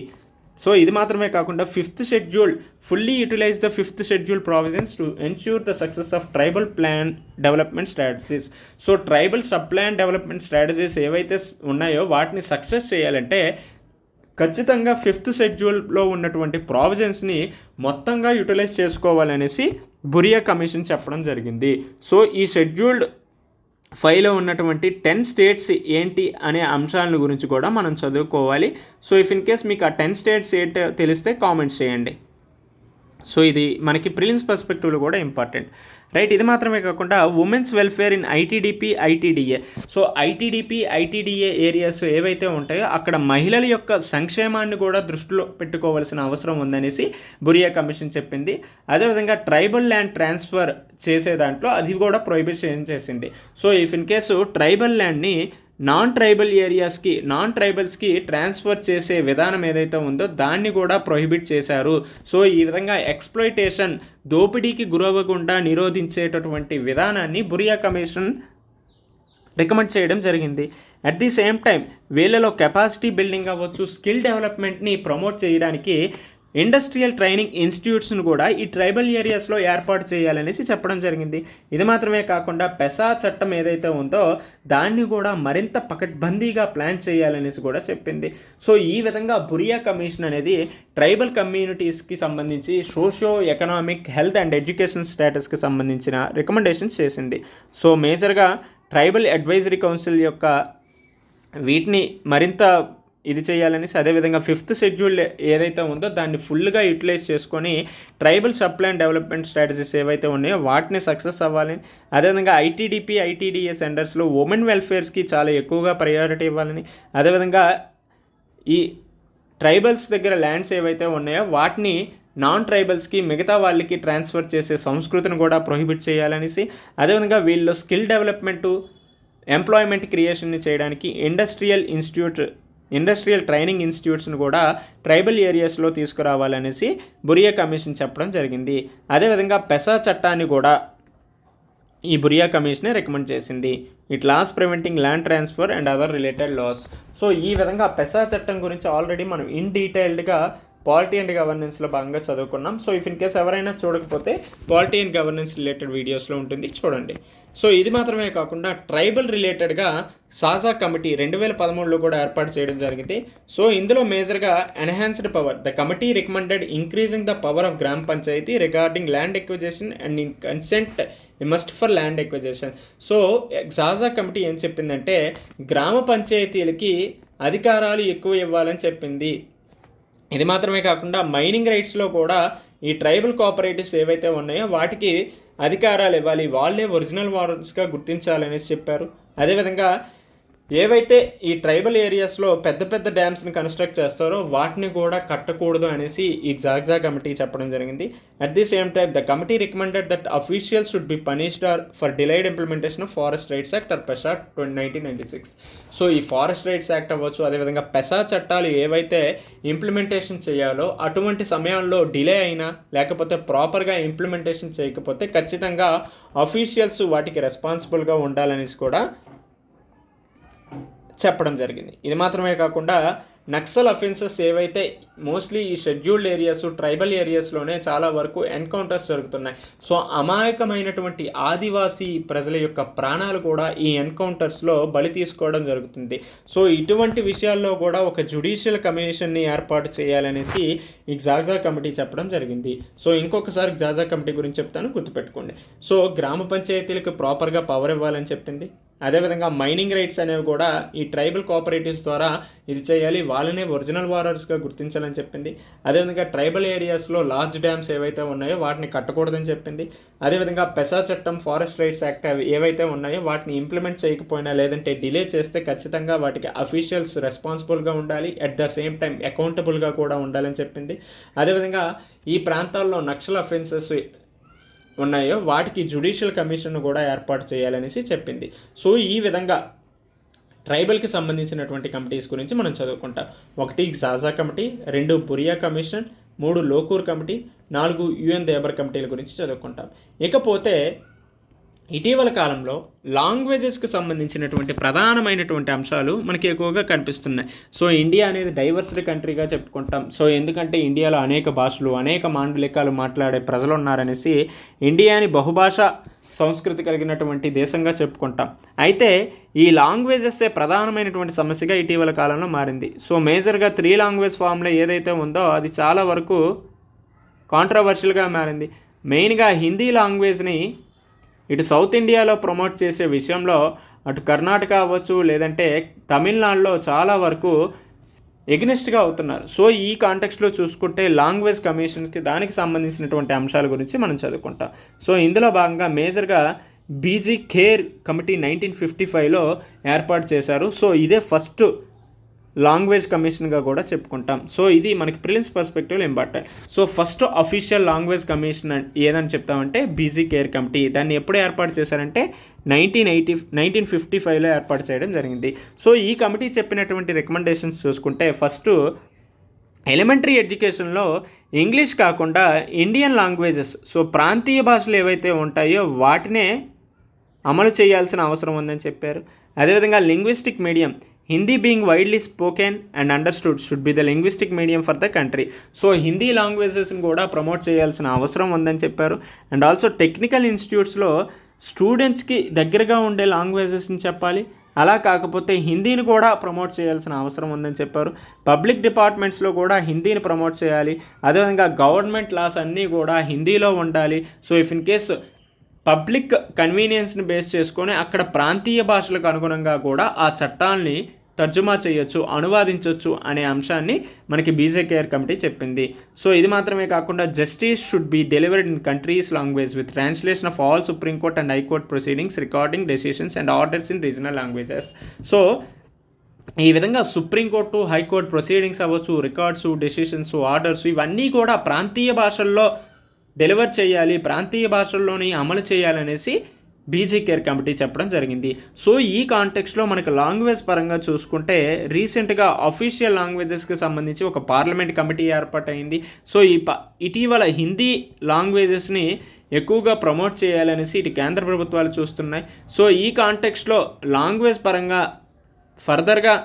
సో ఇది మాత్రమే కాకుండా 5th schedule fully utilise the 5th schedule provisions to ensure the success of tribal plan development strategies. So tribal sub plan development strategies ఏవైతే ఉన్నాయో వాటిని సక్సెస్ చేయాలంటే ఖచ్చితంగా 5th షెడ్యూల్లో ఉన్నటువంటి ప్రావిజన్స్ని మొత్తంగా యూటిలైజ్ చేసుకోవాలనేసి బురియా కమిషన్ చెప్పడం జరిగింది. సో ఈ షెడ్యూల్డ్ 5లో ఉన్నటువంటి 10 స్టేట్స్ ఏంటి అనే అంశాల గురించి కూడా మనం చదువుకోవాలి. సో ఇఫ్ ఇన్ కేస్ మీకు ఆ 10 స్టేట్స్ ఏంటో తెలిస్తే కామెంట్స్ చేయండి. సో ఇది మనకి ప్రిలిమ్స్ పర్స్పెక్టివ్లో కూడా ఇంపార్టెంట్. రైట్. ఇది మాత్రమే కాకుండా women's welfare in ITDP, ITDA. So ITDP, ITDA areas ఏవైతే ఉంటాయో అక్కడ మహిళల యొక్క సంక్షేమాన్ని కూడా దృష్టిలో పెట్టుకోవాల్సిన అవసరం ఉందనేసి బురియా కమిషన్ చెప్పింది. అదేవిధంగా ట్రైబల్ ల్యాండ్ ట్రాన్స్ఫర్ చేసే దాంట్లో అది కూడా ప్రొహిబిషన్ చేసింది. So if in case tribal ల్యాండ్ని నాన్ ట్రైబల్స్కి ట్రాన్స్ఫర్ చేసే విధానం ఏదైతే ఉందో దాన్ని కూడా ప్రొహిబిట్ చేశారు. సో ఈ విధంగా ఎక్స్ప్లాయిటేషన్, దోపిడీకి గురవ్వకుండా నిరోధించేటటువంటి విధానాన్ని బురియా కమిషన్ రికమెండ్ చేయడం జరిగింది. అట్ ది సేమ్ టైం వీళ్ళలో కెపాసిటీ బిల్డింగ్ అవ్వచ్చు, స్కిల్ డెవలప్మెంట్ని ప్రమోట్ చేయడానికి ఇండస్ట్రియల్ ట్రైనింగ్ ఇన్స్టిట్యూట్స్ను కూడా ఈ ట్రైబల్ ఏరియాస్లో ఏర్పాటు చేయాలనేసి చెప్పడం జరిగింది. ఇది మాత్రమే కాకుండా పెసా చట్టం ఏదైతే ఉందో దాన్ని కూడా మరింత పకడ్బందీగా ప్లాన్ చేయాలనేసి కూడా చెప్పింది. సో ఈ విధంగా బురియా కమిషన్ అనేది ట్రైబల్ కమ్యూనిటీస్కి సంబంధించి socio economic, health and education స్టేటస్కి సంబంధించిన రికమెండేషన్స్ చేసింది. సో మేజర్గా ట్రైబల్ అడ్వైజరీ కౌన్సిల్ యొక్క వీటిని మరింత ఇది చేయాలనేసి, అదేవిధంగా 5th షెడ్యూల్ ఏదైతే ఉందో దాన్ని ఫుల్గా యూటిలైజ్ చేసుకొని tribal supply and development strategies ఏవైతే ఉన్నాయో వాటిని సక్సెస్ అవ్వాలని, అదేవిధంగా ఐటీడీపీ, ఐటీడీఏ సెంటర్స్లో ఉమెన్ వెల్ఫేర్స్కి చాలా ఎక్కువగా ప్రయారిటీ ఇవ్వాలని, అదేవిధంగా ఈ ట్రైబల్స్ దగ్గర ల్యాండ్స్ ఏవైతే ఉన్నాయో వాటిని నాన్ ట్రైబల్స్కి, మిగతా వాళ్ళకి ట్రాన్స్ఫర్ చేసే సంస్కృతిని కూడా ప్రొహిబిట్ చేయాలనేసి, అదేవిధంగా వీళ్ళు స్కిల్ డెవలప్మెంటు, ఎంప్లాయ్మెంట్ క్రియేషన్ని చేయడానికి ఇండస్ట్రియల్ ట్రైనింగ్ ఇన్స్టిట్యూట్స్ను కూడా ట్రైబల్ ఏరియాస్లో తీసుకురావాలనేసి బురియా కమిషన్ చెప్పడం జరిగింది. అదేవిధంగా పెసా చట్టాన్ని కూడా ఈ బురియా కమిషనే రికమెండ్ చేసింది. It laws preventing land transfer and other related laws. So ఈ విధంగా పెసా చట్టం గురించి ఆల్రెడీ మనం ఇన్ డీటెయిల్డ్గా పాలిటీ అండ్ గవర్నెన్స్లో భాగంగా చదువుకున్నాం. సో ఇఫ్ ఇన్ కేస్ ఎవరైనా చూడకపోతే పాలిటీ అండ్ గవర్నెన్స్ రిలేటెడ్ వీడియోస్లో ఉంటుంది, చూడండి. సో ఇది మాత్రమే కాకుండా ట్రైబల్ రిలేటెడ్గా సాజా కమిటీ 2013లో కూడా ఏర్పాటు చేయడం జరిగింది. సో ఇందులో మేజర్గా enhanced power, the committee recommended increasing the power of gram panchayat regarding land acquisition and in consent must for land acquisition. So సాజా కమిటీ ఏం చెప్పిందంటే గ్రామ పంచాయతీలకి అధికారాలు ఎక్కువ ఇవ్వాలని చెప్పింది. ఇది మాత్రమే కాకుండా మైనింగ్ రైట్స్లో కూడా ఈ ట్రైబల్ కోఆపరేటివ్స్ ఏవైతే ఉన్నాయో వాటికి అధికారాలు ఇవ్వాలి, వాళ్ళే ఒరిజినల్ వారర్స్గా గుర్తించాలనేసి చెప్పారు. అదేవిధంగా ఏవైతే ఈ ట్రైబల్ ఏరియాస్లో పెద్ద పెద్ద డ్యామ్స్ని కన్స్ట్రక్ట్ చేస్తారో వాటిని కూడా కట్టకూడదు అనేసి ఈ జాగ్జా కమిటీ చెప్పడం జరిగింది. At the same time the committee recommended that officials should be punished for delayed implementation of forest rights act or PESA 1996. So ఈ ఫారెస్ట్ రైట్స్ యాక్ట్ అవ్వచ్చు, అదేవిధంగా పెసా చట్టాలు ఏవైతే ఇంప్లిమెంటేషన్ చేయాలో అటువంటి సమయంలో డిలే అయినా లేకపోతే ప్రాపర్గా ఇంప్లిమెంటేషన్ చేయకపోతే ఖచ్చితంగా అఫీషియల్స్ వాటికి రెస్పాన్సిబుల్గా ఉండాలనేసి కూడా చెప్పడం జరిగింది. ఇది మాత్రమే కాకుండా నక్సల్ అఫెన్సెస్ ఏవైతే మోస్ట్లీ ఈ షెడ్యూల్డ్ ఏరియాస్, ట్రైబల్ ఏరియాస్లోనే చాలా వరకు ఎన్కౌంటర్స్ జరుగుతున్నాయి. సో అమాయకమైనటువంటి ఆదివాసీ ప్రజల యొక్క ప్రాణాలు కూడా ఈ ఎన్కౌంటర్స్లో బలి తీసుకోవడం జరుగుతుంది. సో ఇటువంటి విషయాల్లో కూడా ఒక జ్యుడిషియల్ కమిషన్ని ఏర్పాటు చేయాలనేసి ఈ జాగ్జా కమిటీ చెప్పడం జరిగింది. సో ఇంకొకసారి జాగ్జా కమిటీ గురించి చెప్తాను, గుర్తుపెట్టుకోండి. సో గ్రామ పంచాయతీలకు ప్రాపర్గా పవర్ ఇవ్వాలని చెప్పింది. అదేవిధంగా మైనింగ్ రైట్స్ అనేవి కూడా ఈ ట్రైబల్ కోఆపరేటివ్స్ ద్వారా ఇది చేయాలి, వాళ్ళనే ఒరిజినల్ వారర్స్గా గుర్తించాలని చెప్పింది. అదేవిధంగా ట్రైబల్ ఏరియాస్లో లార్జ్ డ్యామ్స్ ఏవైతే ఉన్నాయో వాటిని కట్టకూడదని చెప్పింది. అదేవిధంగా పెసా చట్టం, ఫారెస్ట్ రైట్స్ యాక్ట్ ఏవైతే ఉన్నాయో వాటిని ఇంప్లిమెంట్ చేయకపోయినా లేదంటే డిలే చేస్తే ఖచ్చితంగా వాటికి అఫీషియల్స్ రెస్పాన్సిబుల్గా ఉండాలి, అట్ ద సేమ్ టైం అకౌంటబుల్గా కూడా ఉండాలని చెప్పింది. అదేవిధంగా ఈ ప్రాంతాల్లో నక్సల్ అఫెన్సెస్ ఉన్నాయో వాటికి జ్యుడిషియల్ కమిషన్ కూడా ఏర్పాటు చేయాలనేసి చెప్పింది. సో ఈ విధంగా ట్రైబల్కి సంబంధించినటువంటి కమిటీస్ గురించి మనం చదువుకుంటాం. 1 జాజా committee, 2 Bhuria commission, 3 Lokur committee, 4 UN Dhebar కమిటీల గురించి చదువుకుంటాం. ఇకపోతే ఇటీవల కాలంలో లాంగ్వేజెస్కి సంబంధించినటువంటి ప్రధానమైనటువంటి అంశాలు మనకి ఎక్కువగా కనిపిస్తున్నాయి. సో ఇండియా అనేది డైవర్సిటీ కంట్రీగా చెప్పుకుంటాం. సో ఎందుకంటే ఇండియాలో అనేక భాషలు, అనేక మాండలికాలు మాట్లాడే ప్రజలు ఉన్నారనేసి ఇండియాని బహుభాష సంస్కృతి కలిగినటువంటి దేశంగా చెప్పుకుంటాం. అయితే ఈ లాంగ్వేజెస్సే ప్రధానమైనటువంటి సమస్యగా ఇటీవల కాలంలో మారింది. సో మేజర్గా 3 లాంగ్వేజ్ ఫామ్లో ఏదైతే ఉందో అది చాలా వరకు కాంట్రవర్షియల్గా మారింది. మెయిన్గా హిందీ లాంగ్వేజ్ని ఇటు సౌత్ ఇండియాలో ప్రమోట్ చేసే విషయంలో అటు కర్ణాటక అవ్వచ్చు లేదంటే తమిళనాడులో చాలా వరకు ఎగ్నెస్ట్గా అవుతున్నారు. సో ఈ కాంటెక్స్ట్లో చూసుకుంటే లాంగ్వేజ్ కమిషన్కి దానికి సంబంధించినటువంటి అంశాల గురించి మనం చదువుకుంటాం. సో ఇందులో భాగంగా మేజర్గా బీజీ ఖేర్ కమిటీ 1955లో ఏర్పాటు చేశారు. సో ఇదే ఫస్ట్ లాంగ్వేజ్ కమిషన్గా కూడా చెప్పుకుంటాం. సో ఇది మనకి ప్రిలిమ్స్ పర్స్పెక్టివ్లో important. So first official language commission ఏదని చెప్తామంటే బీజీ కేర్ కమిటీ. దాన్ని ఎప్పుడు ఏర్పాటు చేశారంటే 1955లో ఏర్పాటు చేయడం జరిగింది. సో ఈ కమిటీ చెప్పినటువంటి రికమెండేషన్స్ చూసుకుంటే ఫస్ట్ ఎలిమెంటరీ ఎడ్యుకేషన్లో ఇంగ్లీష్ కాకుండా ఇండియన్ లాంగ్వేజెస్, సో ప్రాంతీయ భాషలు ఏవైతే ఉంటాయో వాటినే అమలు చేయాల్సిన అవసరం ఉందని చెప్పారు. అదేవిధంగా linguistic medium, Hindi being widely spoken and understood should be the linguistic medium for the country. So Hindi లాంగ్వేజెస్ని కూడా ప్రమోట్ చేయాల్సిన అవసరం ఉందని చెప్పారు. అండ్ ఆల్సో టెక్నికల్ ఇన్స్టిట్యూట్స్లో స్టూడెంట్స్కి దగ్గరగా ఉండే లాంగ్వేజెస్ని చెప్పాలి, అలా కాకపోతే హిందీని కూడా ప్రమోట్ చేయాల్సిన అవసరం ఉందని చెప్పారు. పబ్లిక్ డిపార్ట్మెంట్స్లో కూడా హిందీని ప్రమోట్ చేయాలి. అదేవిధంగా గవర్నమెంట్ లాస్ అన్నీ కూడా హిందీలో ఉండాలి. So if in case public కన్వీనియన్స్ని బేస్ చేసుకొని అక్కడ ప్రాంతీయ భాషలకు అనుగుణంగా కూడా ఆ చట్టాలని తర్జుమా చేయొచ్చు, అనువాదించవచ్చు అనే అంశాన్ని మనకి బీజే కేర్ కమిటీ చెప్పింది. సో ఇది మాత్రమే కాకుండా justice should be delivered in countries language with translation of all supreme court and high court proceedings, recording decisions and orders in regional languages. So ఈ విధంగా సుప్రీంకోర్టు, హైకోర్టు ప్రొసీడింగ్స్ అవ్వచ్చు, రికార్డ్స్, డెసిషన్స్, ఆర్డర్స్ ఇవన్నీ కూడా ప్రాంతీయ భాషల్లో డెలివర్ చేయాలి, ప్రాంతీయ భాషల్లోని అమలు చేయాలనేసి బీజీ కేర్ కమిటీ చెప్పడం జరిగింది. సో ఈ కాంటెక్స్లో మనకు లాంగ్వేజ్ పరంగా చూసుకుంటే రీసెంట్గా అఫీషియల్ లాంగ్వేజెస్కి సంబంధించి ఒక పార్లమెంట్ కమిటీ ఏర్పాటైంది. సో ఇటీవల హిందీ లాంగ్వేజెస్ని ఎక్కువగా ప్రమోట్ చేయాలనేసి ఇటు కేంద్ర ప్రభుత్వాలు చూస్తున్నాయి. సో ఈ కాంటెక్స్లో లాంగ్వేజ్ పరంగా ఫర్దర్గా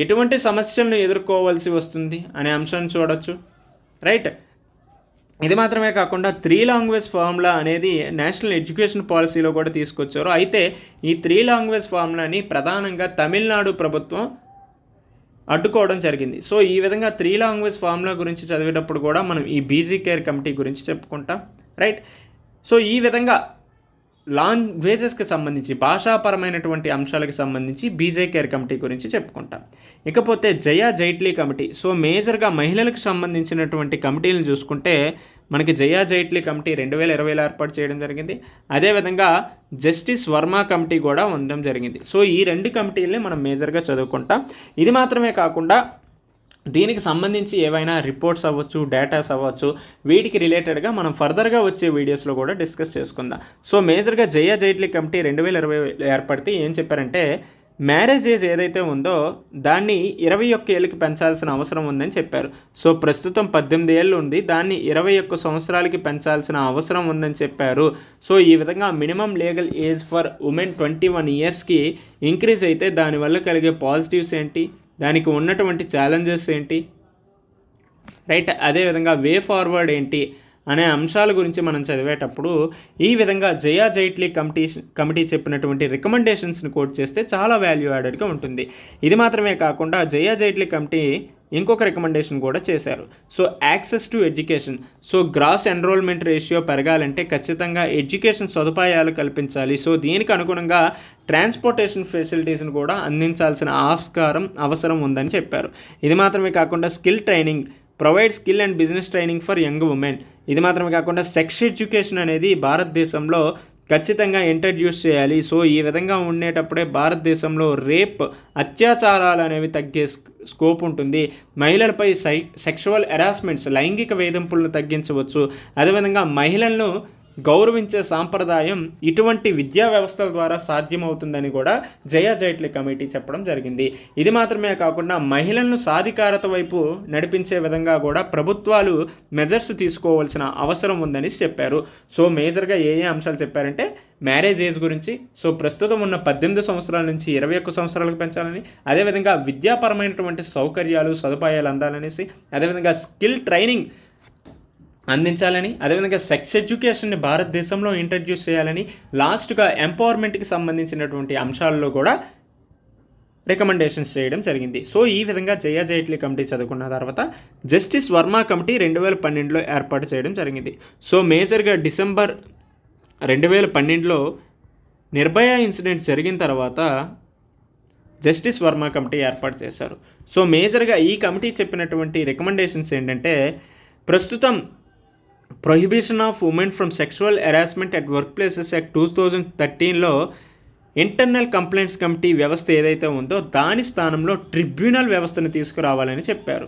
ఎటువంటి సమస్యలను ఎదుర్కోవాల్సి వస్తుంది అనే అంశాన్ని చూడొచ్చు, రైట్. ఇది మాత్రమే కాకుండా 3 లాంగ్వేజ్ ఫార్ములా అనేది నేషనల్ ఎడ్యుకేషన్ పాలసీలో కూడా తీసుకొచ్చారు. అయితే ఈ 3 లాంగ్వేజ్ ఫార్ములాని ప్రధానంగా తమిళనాడు ప్రభుత్వం అడ్డుకోవడం జరిగింది. సో ఈ విధంగా 3 లాంగ్వేజ్ ఫార్ములా గురించి చదివేటప్పుడు కూడా మనం ఈ బీజీ కేర్ కమిటీ గురించి చెప్పుకుంటాం, రైట్. సో ఈ విధంగా లాంగ్వేజెస్కి సంబంధించి భాషాపరమైనటువంటి అంశాలకు సంబంధించి బీజే కేర్ కమిటీ గురించి చెప్పుకుంటాం. ఇకపోతే జయా జైట్లీ కమిటీ. సో మేజర్గా మహిళలకు సంబంధించినటువంటి కమిటీలను చూసుకుంటే మనకి జయా జైట్లీ కమిటీ 2020లో ఏర్పాటు చేయడం జరిగింది. అదేవిధంగా జస్టిస్ వర్మ కమిటీ కూడా ఉండడం జరిగింది. సో ఈ 2 కమిటీలని మనం మేజర్గా చదువుకుంటాం. ఇది మాత్రమే కాకుండా దీనికి సంబంధించి ఏవైనా రిపోర్ట్స్ అవ్వచ్చు, డేటాస్ అవ్వచ్చు, వీటికి రిలేటెడ్గా మనం ఫర్దర్గా వచ్చే వీడియోస్లో కూడా డిస్కస్ చేసుకుందాం. సో మేజర్గా జయా జైట్లీ కమిటీ 2020 ఏర్పడితే ఏం చెప్పారంటే మ్యారేజ్ ఏజ్ ఏదైతే ఉందో దాన్ని 21 ఏళ్ళకి పెంచాల్సిన అవసరం ఉందని చెప్పారు. సో ప్రస్తుతం 18 ఏళ్ళు ఉంది, దాన్ని 21 సంవత్సరాలకి పెంచాల్సిన అవసరం ఉందని చెప్పారు. సో ఈ విధంగా minimum legal age for women 21 ఇయర్స్కి ఇంక్రీజ్ అయితే దానివల్ల కలిగే పాజిటివ్స్ ఏంటి, దానికి ఉన్నటువంటి ఛాలెంజెస్ ఏంటి, రైట్. అదేవిధంగా వే ఫార్వర్డ్ ఏంటి అనే అంశాల గురించి మనం చదివేటప్పుడు ఈ విధంగా జయా జైట్లీ కమిటీ చెప్పినటువంటి రికమెండేషన్స్ని కోట్ చేస్తే చాలా వాల్యూ యాడెడ్గా ఉంటుంది. ఇది మాత్రమే కాకుండా జయా జైట్లీ కమిటీ ఇంకొక రికమెండేషన్ కూడా చేశారు. So access to education. So gross enrolment ratio పెరగాలంటే ఖచ్చితంగా ఎడ్యుకేషన్ సదుపాయాలు కల్పించాలి. సో దీనికి అనుగుణంగా ట్రాన్స్పోర్టేషన్ ఫెసిలిటీస్ని కూడా అందించాల్సిన అవసరం ఉందని చెప్పారు. ఇది మాత్రమే కాకుండా skill training, provide skill and business training for young women. ఇది మాత్రమే కాకుండా సెక్స్ ఎడ్యుకేషన్ అనేది భారతదేశంలో ఖచ్చితంగా ఇంట్రడ్యూస్ చేయాలి. సో ఈ విధంగా ఉండేటప్పుడే భారతదేశంలో రేప్, అత్యాచారాలు అనేవి తగ్గే స్కోప్ ఉంటుంది. మహిళలపై సెక్షువల్ హెరాస్మెంట్స్, లైంగిక వేధింపులను తగ్గించవచ్చు. అదేవిధంగా మహిళలను గౌరవించే సాంప్రదాయం ఇటువంటి విద్యా వ్యవస్థల ద్వారా సాధ్యమవుతుందని కూడా జయా జైట్లీ కమిటీ చెప్పడం జరిగింది. ఇది మాత్రమే కాకుండా మహిళలను సాధికారత వైపు నడిపించే విధంగా కూడా ప్రభుత్వాలు మెజర్స్ తీసుకోవాల్సిన అవసరం ఉందని చెప్పారు. సో మేజర్గా ఏ అంశాలు చెప్పారంటే మ్యారేజ్ ఏజ్ గురించి, సో ప్రస్తుతం ఉన్న 18 సంవత్సరాల నుంచి 21 సంవత్సరాలకు పెంచాలని, అదేవిధంగా విద్యాపరమైనటువంటి సౌకర్యాలు, సదుపాయాలు అందాలనేసి, అదేవిధంగా స్కిల్ ట్రైనింగ్ అందించాలని, అదేవిధంగా సెక్స్ ఎడ్యుకేషన్ని భారతదేశంలో ఇంట్రడ్యూస్ చేయాలని, లాస్ట్గా ఎంపవర్మెంట్కి సంబంధించినటువంటి అంశాల్లో కూడా రికమెండేషన్స్ చేయడం జరిగింది. సో ఈ విధంగా జయా జైట్లీ కమిటీ చదువుకున్న తర్వాత జస్టిస్ వర్మ కమిటీ 2012లో ఏర్పాటు చేయడం జరిగింది. సో మేజర్గా డిసెంబర్ 2012లో నిర్భయ ఇన్సిడెంట్ జరిగిన తర్వాత జస్టిస్ వర్మ కమిటీ ఏర్పాటు చేశారు. సో మేజర్గా ఈ కమిటీ చెప్పినటువంటి రికమెండేషన్స్ ఏంటంటే ప్రస్తుతం prohibition of women from sexual harassment at work places act 2013లో ఇంటర్నల్ కంప్లైంట్స్ కమిటీ వ్యవస్థ ఏదైతే ఉందో దాని స్థానంలో ట్రిబ్యునల్ వ్యవస్థను తీసుకురావాలని చెప్పారు,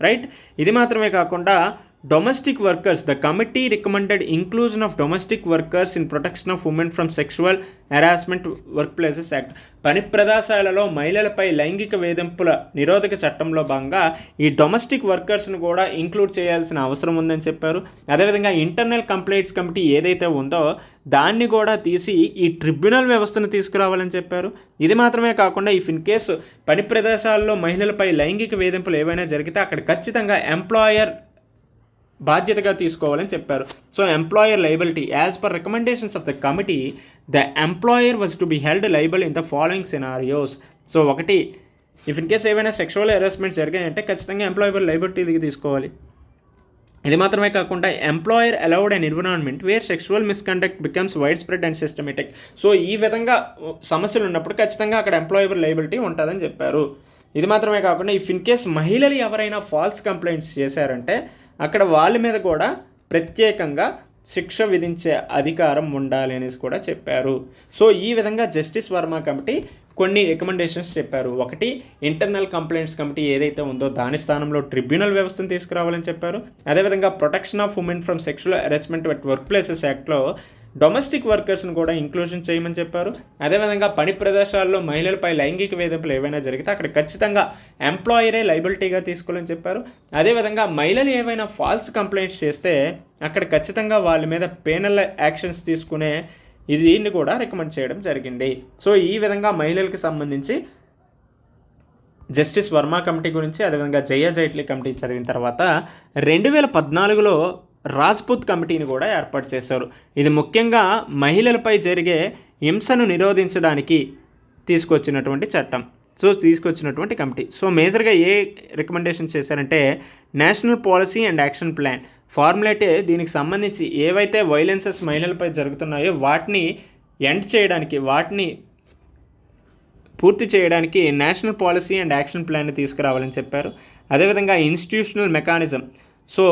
రైట్. ఇది మాత్రమే కాకుండా domestic workers, the committee recommended inclusion of domestic workers in protection of women from sexual harassment work places act. పని ప్రదేశాలలో మహిళలపై లైంగిక వేధింపుల నిరోధక చట్టంలో భాగంగా ఈ డొమెస్టిక్ వర్కర్స్ను కూడా ఇంక్లూడ్ చేయాల్సిన అవసరం ఉందని చెప్పారు. అదేవిధంగా ఇంటర్నల్ కంప్లైంట్స్ కమిటీ ఏదైతే ఉందో దాన్ని కూడా తీసి ఈ ట్రిబ్యునల్ వ్యవస్థను తీసుకురావాలని చెప్పారు. ఇది మాత్రమే కాకుండా ఇఫ్ ఇన్ కేసు పని ప్రదేశాల్లో మహిళలపై లైంగిక వేధింపులు ఏవైనా జరిగితే అక్కడ ఖచ్చితంగా ఎంప్లాయర్ బాధ్యతగా తీసుకోవాలని చెప్పారు. So employer liability, as per recommendations of the committee the employer was to be held liable in the following scenarios. So ఒకటి, ఇఫ్ ఇన్ కేస్ ఏవైనా సెక్షువల్ హెరాస్మెంట్ జరిగాయంటే ఖచ్చితంగా ఎంప్లాయర్ లయబిలిటీకి తీసుకోవాలి. ఇది మాత్రమే కాకుండా employer allowed an environment where sexual misconduct becomes widespread and systematic. So ఈ విధంగా సమస్యలు ఉన్నప్పుడు ఖచ్చితంగా అక్కడ ఎంప్లాయర్ లయబిలిటీ ఉంటుందని చెప్పారు. ఇది మాత్రమే కాకుండా ఇఫ్ ఇన్ కేస్ మహిళలు ఎవరైనా ఫాల్స్ కంప్లైంట్స్ చేశారంటే అక్కడ వాళ్ళ మీద కూడా ప్రత్యేకంగా శిక్ష విధించే అధికారం ఉండాలి అనేసి కూడా చెప్పారు. సో ఈ విధంగా జస్టిస్ వర్మ కమిటీ కొన్ని రికమెండేషన్స్ చెప్పారు. ఒకటి, ఇంటర్నల్ కంప్లైంట్స్ కమిటీ ఏదైతే ఉందో దాని స్థానంలో ట్రిబ్యునల్ వ్యవస్థను తీసుకురావాలని చెప్పారు. అదేవిధంగా protection of women from sexual harassment at work places యాక్ట్లో డొమెస్టిక్ వర్కర్స్ని కూడా ఇంక్లూజన్ చేయమని చెప్పారు. అదేవిధంగా పని ప్రదేశాల్లో మహిళలపై లైంగిక వేధింపులు ఏవైనా జరిగితే అక్కడ ఖచ్చితంగా ఎంప్లాయరే లయబిలిటీగా తీసుకోవాలని చెప్పారు. అదేవిధంగా మహిళలు ఏవైనా ఫాల్స్ కంప్లైంట్స్ చేస్తే అక్కడ ఖచ్చితంగా వాళ్ళ మీద పేనల్ యాక్షన్స్ తీసుకునే దీన్ని కూడా రికమెండ్ చేయడం జరిగింది. సో ఈ విధంగా మహిళలకు సంబంధించి జస్టిస్ వర్మ కమిటీ గురించి, అదేవిధంగా జయ జైట్లీ కమిటీ చదివిన తర్వాత 2014లో రాజ్పుత్ కమిటీని కూడా ఏర్పాటు చేశారు. ఇది ముఖ్యంగా మహిళలపై జరిగే హింసను నిరోధించడానికి తీసుకొచ్చినటువంటి చట్టం. సో తీసుకొచ్చినటువంటి కమిటీ. సో మేజర్గా ఏ రికమెండేషన్ చేశారంటే national policy and action plan formulate. దీనికి సంబంధించి ఏవైతే వైలెన్సెస్ మహిళలపై జరుగుతున్నాయో వాటిని ఎండ్ చేయడానికి, వాటిని పూర్తి చేయడానికి నేషనల్ పాలసీ అండ్ యాక్షన్ ప్లాన్ని తీసుకురావాలని చెప్పారు. అదేవిధంగా institutional mechanism, so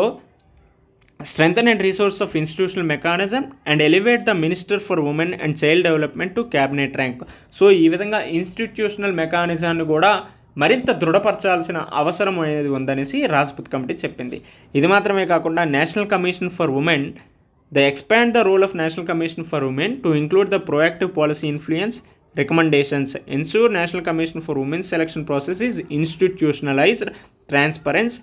strengthen and resource of institutional mechanism and elevate the minister for women and child development to cabinet rank. So ఈ విధంగా ఇన్స్టిట్యూషనల్ మెకానిజాన్ని కూడా మరింత దృఢపరచాల్సిన అవసరం అనేది ఉందనేసి రాజ్పుత్ కమిటీ చెప్పింది. ఇది మాత్రమే కాకుండా national commission for women, the expand the role of national commission for women to include the proactive policy influence recommendations, ensure national commission for women's selection process is institutionalized, transparent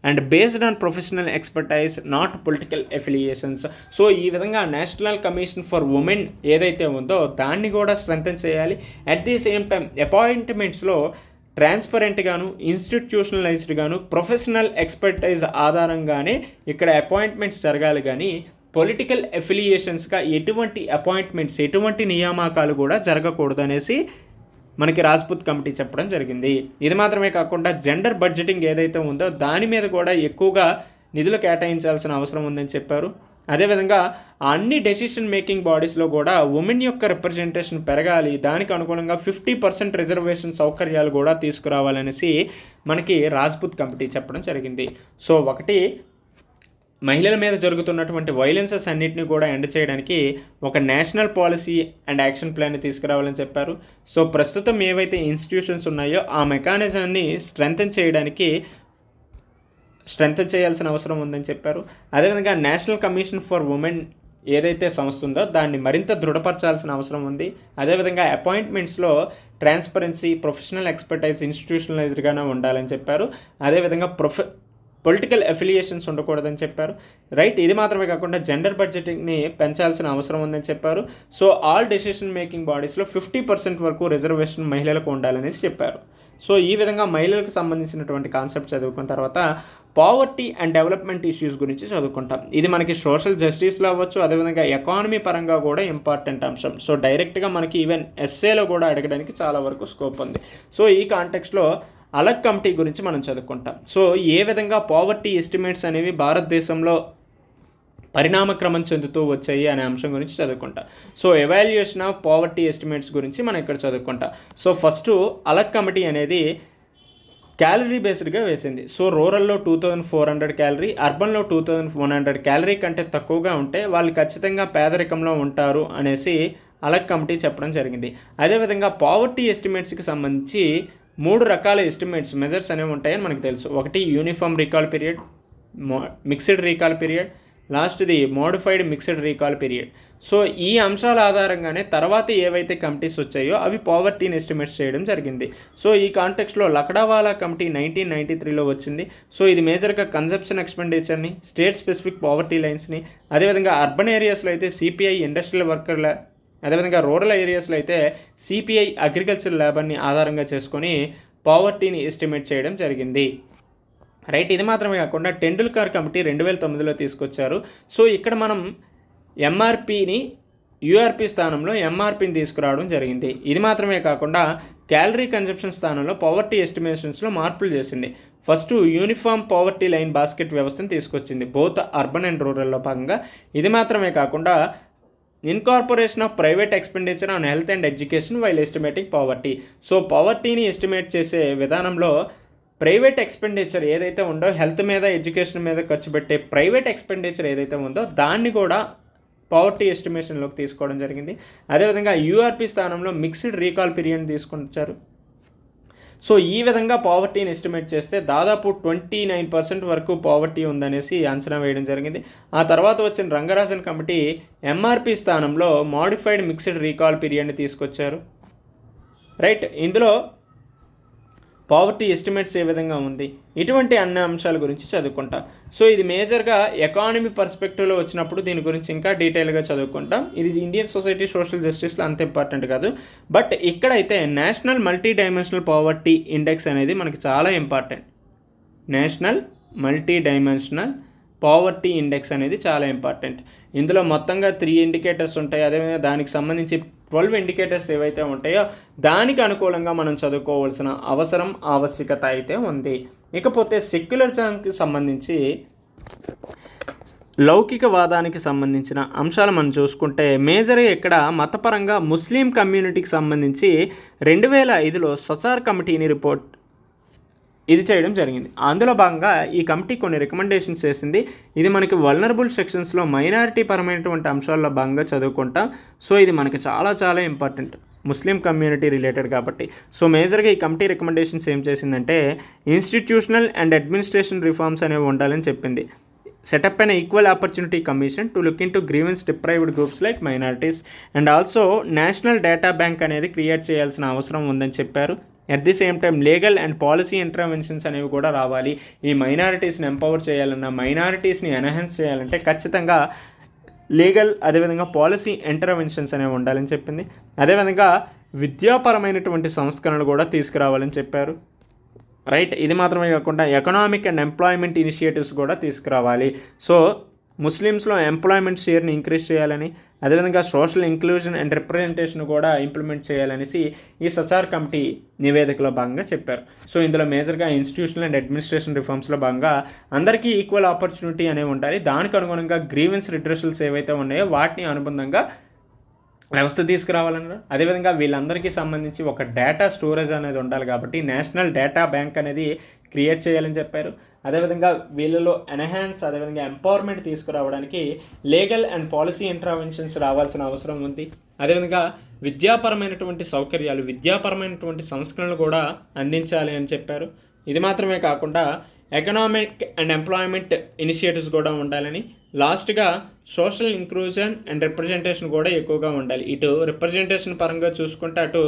and based on professional expertise, not political affiliations. So ఈ విధంగా national commission for women ఏదైతే ఉందో దాన్ని కూడా strengthen చేయాలి. At the same time అపాయింట్మెంట్స్లో ట్రాన్స్పరెంట్గాను, ఇన్స్టిట్యూషనలైజ్డ్గాను, ప్రొఫెషనల్ ఎక్స్పర్టైజ్ ఆధారంగానే ఇక్కడ అపాయింట్మెంట్స్ జరగాలి. కానీ పొలిటికల్ అఫిలియేషన్స్గా ఎటువంటి అపాయింట్మెంట్స్, ఎటువంటి నియామకాలు కూడా జరగకూడదు అనేసి మనకి రాజ్పుత్ కమిటీ చెప్పడం జరిగింది. ఇది మాత్రమే కాకుండా జెండర్ బడ్జెటింగ్ ఏదైతే ఉందో దాని మీద కూడా ఎక్కువగా నిధులు కేటాయించాల్సిన అవసరం ఉందని చెప్పారు. అదేవిధంగా అన్ని డెసిషన్ మేకింగ్ బాడీస్లో కూడా ఉమెన్ యొక్క రిప్రజెంటేషన్ పెరగాలి, దానికి అనుగుణంగా 50% రిజర్వేషన్ సౌకర్యాలు కూడా తీసుకురావాలనేసి మనకి రాజ్పుత్ కమిటీ చెప్పడం జరిగింది. సో ఒకటి, మహిళల మీద జరుగుతున్నటువంటి వైలెన్సెస్ అన్నింటినీ కూడా ఎండ్ చేయడానికి ఒక నేషనల్ పాలసీ అండ్ యాక్షన్ ప్లాన్ని తీసుకురావాలని చెప్పారు. సో ప్రస్తుతం ఏవైతే ఇన్స్టిట్యూషన్స్ ఉన్నాయో ఆ మెకానిజాన్ని స్ట్రెంథెన్ చేయాల్సిన అవసరం ఉందని చెప్పారు. అదేవిధంగా నేషనల్ కమిషన్ ఫర్ ఉమెన్ ఏదైతే సంస్థ ఉందో దాన్ని మరింత దృఢపరచాల్సిన అవసరం ఉంది. అదేవిధంగా అపాయింట్మెంట్స్లో ట్రాన్స్పరెన్సీ, ప్రొఫెషనల్ ఎక్స్పర్టైజ్, ఇన్స్టిట్యూషనలైజ్డ్గానే ఉండాలని చెప్పారు. అదేవిధంగా పొలిటికల్ అఫిలియేషన్స్ ఉండకూడదని చెప్పారు. రైట్. ఇది మాత్రమే కాకుండా జెండర్ బడ్జెటింగ్ని పెంచాల్సిన అవసరం ఉందని చెప్పారు. సో ఆల్ డెసిషన్ మేకింగ్ బాడీస్లో 50% వరకు రిజర్వేషన్ మహిళలకు ఉండాలనేసి చెప్పారు. సో ఈ విధంగా మహిళలకు సంబంధించినటువంటి కాన్సెప్ట్ చదువుకున్న తర్వాత పావర్టీ అండ్ డెవలప్మెంట్ ఇష్యూస్ గురించి చదువుకుంటాం. ఇది మనకి సోషల్ జస్టిస్లో అవ్వచ్చు, అదేవిధంగా ఎకానమీ పరంగా కూడా ఇంపార్టెంట్ అంశం. సో డైరెక్ట్గా మనకి ఈవెన్ ఎస్ఏలో కూడా అడగడానికి చాలా వరకు స్కోప్ ఉంది. సో ఈ కాంటెక్స్లో అలగ్ కమిటీ గురించి మనం చదువుకుంటాం. సో ఏ విధంగా పావర్టీ ఎస్టిమేట్స్ అనేవి భారతదేశంలో పరిణామక్రమం చెందుతూ వచ్చాయి అనే అంశం గురించి చదువుకుంటాం. So evaluation of poverty estimates గురించి మనం ఇక్కడ చదువుకుంటాం. సో ఫస్ట్ అలగ్ కమిటీ అనేది క్యాలరీ బేస్డ్గా వేసింది. సో రూరల్లో 2400 క్యాలరీ, అర్బన్లో 2100 క్యాలరీ కంటే తక్కువగా ఉంటే వాళ్ళు ఖచ్చితంగా పేదరికంలో ఉంటారు అనేసి అలగ్ కమిటీ చెప్పడం జరిగింది. అదేవిధంగా పావర్టీ ఎస్టిమేట్స్కి సంబంధించి 3 రకాల ఎస్టిమేట్స్ మెజర్స్ అనేవి ఉంటాయని మనకు తెలుసు. ఒకటి uniform recall period, mixed recall period, లాస్ట్ది modified mixed recall period. So ఈ అంశాల ఆధారంగానే తర్వాత ఏవైతే కమిటీస్ వచ్చాయో అవి పావర్టీని ఎస్టిమేట్ చేయడం జరిగింది. సో ఈ కాంటెక్స్లో లక్డావాలా కమిటీ 1993లో వచ్చింది. సో ఇది మేజర్గా కన్జంప్షన్ ఎక్స్పెండిచర్ని, స్టేట్ స్పెసిఫిక్ పావర్టీ లైన్స్ని, అదేవిధంగా అర్బన్ ఏరియాస్లో అయితే సిపిఐ ఇండస్ట్రియల్ వర్కర్ల, అదేవిధంగా రూరల్ ఏరియాస్లో అయితే సిపిఐ అగ్రికల్చర్ లేబర్ని ఆధారంగా చేసుకొని పావర్టీని ఎస్టిమేట్ చేయడం జరిగింది. రైట్, ఇది మాత్రమే కాకుండా టెండూల్కర్ కమిటీ 2009లో తీసుకొచ్చారు. సో ఇక్కడ మనం ఎంఆర్పిని యూఆర్పి స్థానంలో ఎంఆర్పిని తీసుకురావడం జరిగింది. ఇది మాత్రమే కాకుండా క్యాలరీ కన్జంప్షన్ స్థానంలో పవర్టీ ఎస్టిమేషన్స్లో మార్పులు చేసింది. First uniform poverty line basket వ్యవస్థను తీసుకొచ్చింది బోత్ అర్బన్ అండ్ రూరల్లో భాగంగా. ఇది మాత్రమే కాకుండా incorporation of private expenditure on health and education while estimating poverty. So పవర్టీని ఎస్టిమేట్ చేసే విధానంలో ప్రైవేట్ ఎక్స్పెండిచర్ ఏదైతే ఉందో, హెల్త్ మీద ఎడ్యుకేషన్ మీద ఖర్చు పెట్టే ప్రైవేట్ ఎక్స్పెండిచర్ ఏదైతే ఉందో దాన్ని కూడా పవర్టీ ఎస్టిమేషన్లోకి తీసుకోవడం జరిగింది. అదేవిధంగా యూఆర్పి స్థానంలో మిక్స్డ్ రీకాల్ పీరియడ్ తీసుకొచ్చారు. సో ఈ విధంగా పావర్టీని ఎస్టిమేట్ చేస్తే దాదాపు 29% వరకు పావర్టీ ఉందనేసి అంచనా వేయడం జరిగింది. ఆ తర్వాత వచ్చిన రంగరాజన్ కమిటీ ఎంఆర్పి స్థానంలో మోడిఫైడ్ మిక్స్డ్ రీకాల్ పీరియడ్ని తీసుకొచ్చారు. రైట్, ఇందులో పావర్టీ ఎస్టిమేట్స్ ఏ విధంగా ఉంది, ఇటువంటి అన్ని అంశాల గురించి చదువుకుంటాం. సో ఇది మేజర్గా ఎకానమీ పర్స్పెక్టివ్లో వచ్చినప్పుడు దీని గురించి ఇంకా డీటెయిల్గా చదువుకుంటాం. ఇది ఇండియన్ సొసైటీ సోషల్ జస్టిస్లో అంత ఇంపార్టెంట్ కాదు. బట్ ఇక్కడైతే national multi dimensional poverty index అనేది మనకి చాలా important. National multi dimensional poverty index అనేది చాలా ఇంపార్టెంట్. ఇందులో మొత్తంగా 3 ఇండికేటర్స్ ఉంటాయి. అదేవిధంగా దానికి సంబంధించి 12 ఇండికేటర్స్ ఏవైతే ఉంటాయో దానికి అనుకూలంగా మనం చదువుకోవాల్సిన ఆవశ్యకత అయితే ఉంది. ఇకపోతే సెక్యులరిజంకి సంబంధించి లౌకికవాదానికి సంబంధించిన అంశాలు మనం చూసుకుంటే మేజర్గా ఇక్కడ మతపరంగా ముస్లిం కమ్యూనిటీకి సంబంధించి 2005లో సచార్ కమిటీని రిపోర్ట్ ఇది చేయడం జరిగింది. అందులో భాగంగా ఈ కమిటీ కొన్ని రికమెండేషన్స్ చేసింది. ఇది మనకి వల్నరబుల్ సెక్షన్స్లో మైనారిటీ పరమైనటువంటి అంశాల్లో భాగంగా చదువుకుంటాం. సో ఇది మనకి చాలా చాలా ఇంపార్టెంట్, ముస్లిం కమ్యూనిటీ రిలేటెడ్ కాబట్టి. సో మేజర్గా ఈ కమిటీ రికమెండేషన్స్ ఏం చేసిందంటే ఇన్స్టిట్యూషనల్ అండ్ అడ్మినిస్ట్రేషన్ రిఫార్మ్స్ అనేవి ఉండాలని చెప్పింది. సెటప్ అయిన equal opportunity commission to look in to grievance deprived groups like minorities and also national data bank అనేది క్రియేట్ చేయాల్సిన అవసరం ఉందని చెప్పారు. At the same time legal and policy interventions అనేవి కూడా రావాలి. ఈ మైనారిటీస్ని ఎంపవర్ చేయాలన్నా, మైనారిటీస్ని ఎన్హాన్స్ చేయాలంటే ఖచ్చితంగా లీగల్ అదేవిధంగా పాలసీ ఇంటర్వెన్షన్స్ అనేవి ఉండాలని చెప్పింది. అదేవిధంగా విద్యాపరమైనటువంటి సంస్కరణలు కూడా తీసుకురావాలని చెప్పారు. రైట్, ఇది మాత్రమే కాకుండా ఎకనామిక్ అండ్ ఎంప్లాయ్మెంట్ ఇనిషియేటివ్స్ కూడా తీసుకురావాలి. సో ముస్లిమ్స్లో ఎంప్లాయ్మెంట్ షేర్ని ఇంక్రీజ్ చేయాలని, అదేవిధంగా సోషల్ ఇంక్లూజన్ అండ్ రిప్రజెంటేషన్ కూడా ఇంప్లిమెంట్ చేయాలనేసి ఈ సచార్ కమిటీ నివేదికలో భాగంగా చెప్పారు. సో ఇందులో మేజర్గా ఇన్స్టిట్యూషనల్ అండ్ అడ్మినిస్ట్రేషన్ రిఫార్మ్స్లో భాగంగా అందరికీ ఈక్వల్ ఆపర్చునిటీ అనేవి ఉండాలి. దానికి అనుగుణంగా గ్రీవెన్స్ రిడ్రెషల్స్ ఏవైతే ఉన్నాయో వాటిని అనుబంధంగా వ్యవస్థ తీసుకురావాలన్నారు. అదేవిధంగా వీళ్ళందరికీ సంబంధించి ఒక డేటా స్టోరేజ్ అనేది ఉండాలి కాబట్టి నేషనల్ డేటా బ్యాంక్ అనేది క్రియేట్ చేయాలని చెప్పారు. అదేవిధంగా వీళ్ళలో ఎన్హాన్స్ అదేవిధంగా ఎంపవర్మెంట్ తీసుకురావడానికి లీగల్ అండ్ పాలసీ ఇంటర్వెన్షన్స్ రావాల్సిన అవసరం ఉంది. అదేవిధంగా విద్యాపరమైనటువంటి సౌకర్యాలు, విద్యాపరమైనటువంటి సంస్కరణలు కూడా అందించాలి అని చెప్పారు. ఇది మాత్రమే కాకుండా ఎకనామిక్ అండ్ ఎంప్లాయ్మెంట్ ఇనిషియేటివ్స్ కూడా ఉండాలని, లాస్ట్గా సోషల్ ఇంక్లూజన్ అండ్ రిప్రజెంటేషన్ కూడా ఎక్కువగా ఉండాలి. ఇటు రిప్రజెంటేషన్ పరంగా చూసుకుంటే అటు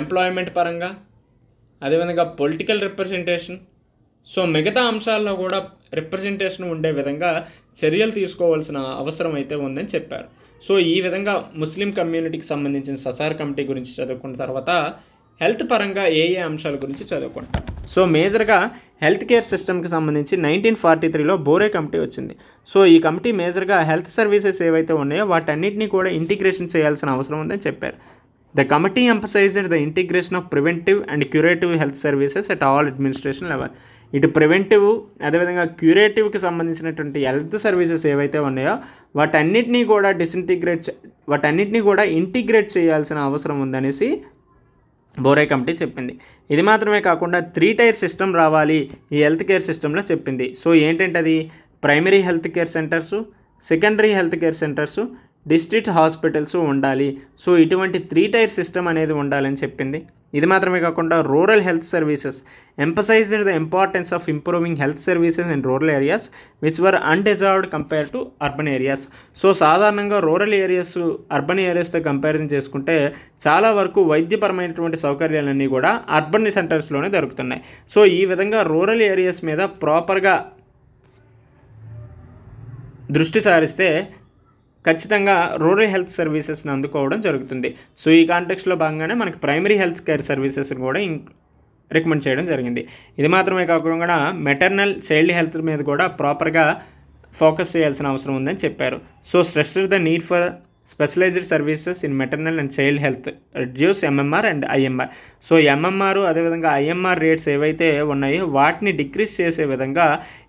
ఎంప్లాయ్మెంట్ పరంగా అదేవిధంగా పొలిటికల్ రిప్రజెంటేషన్, సో మిగతా అంశాల్లో కూడా రిప్రజెంటేషన్ ఉండే విధంగా చర్యలు తీసుకోవాల్సిన అవసరం అయితే ఉందని చెప్పారు. సో ఈ విధంగా ముస్లిం కమ్యూనిటీకి సంబంధించిన సచార్ కమిటీ గురించి చదువుకున్న తర్వాత హెల్త్ పరంగా ఏ అంశాల గురించి చదువుకుంటాం. సో మేజర్గా హెల్త్ కేర్ సిస్టమ్కి సంబంధించి 1943లో బోరే కమిటీ వచ్చింది. సో ఈ కమిటీ మేజర్గా హెల్త్ సర్వీసెస్ ఏవైతే ఉన్నాయో వాటన్నిటినీ కూడా ఇంటిగ్రేషన్ చేయాల్సిన అవసరం ఉందని చెప్పారు. The committee emphasised the integration of preventive and curative health services at all administration level. ఇటు ప్రివెంటివ్ అదేవిధంగా క్యూరేటివ్కి సంబంధించినటువంటి హెల్త్ సర్వీసెస్ ఏవైతే ఉన్నాయో వాటన్నిటినీ కూడా ఇంటిగ్రేట్ చేయాల్సిన అవసరం ఉందనేసి బోరే కమిటీ చెప్పింది. ఇది మాత్రమే కాకుండా 3 టైర్ సిస్టమ్ రావాలి ఈ హెల్త్ కేర్ సిస్టంలో చెప్పింది. సో ఏంటంటే అది primary health care centres, secondary health care centres, district hospitals ఉండాలి. సో ఇటువంటి 3 టైర్ సిస్టమ్ అనేది ఉండాలని చెప్పింది. ఇది మాత్రమే కాకుండా rural health services emphasized the importance of improving health services in rural areas which were undeserved compare to urban areas. So సాధారణంగా rural areas urban ఏరియాస్తో కంపారిజన్ చేసుకుంటే చాలా వరకు వైద్యపరమైనటువంటి సౌకర్యాలన్నీ కూడా అర్బన్ సెంటర్స్లోనే దొరుకుతున్నాయి. సో ఈ విధంగా రూరల్ ఏరియాస్ మీద ప్రాపర్గా దృష్టి సారిస్తే ఖచ్చితంగా రూరల్ హెల్త్ సర్వీసెస్ని అందుకోవడం జరుగుతుంది. సో ఈ కాంటెక్స్లో భాగంగానే మనకి ప్రైమరీ హెల్త్ కేర్ సర్వీసెస్ని కూడా రికమెండ్ చేయడం జరిగింది. ఇది మాత్రమే కాకుండా మెటర్నల్ చైల్డ్ హెల్త్ మీద కూడా ప్రాపర్గా ఫోకస్ చేయాల్సిన అవసరం ఉందని చెప్పారు. So stressed the need for specialised services in maternal and child health, reduce MMR and IMR. So MMR అదేవిధంగా ఐఎంఆర్ రేట్స్ ఏవైతే ఉన్నాయో వాటిని డిక్రీజ్ చేసే విధంగా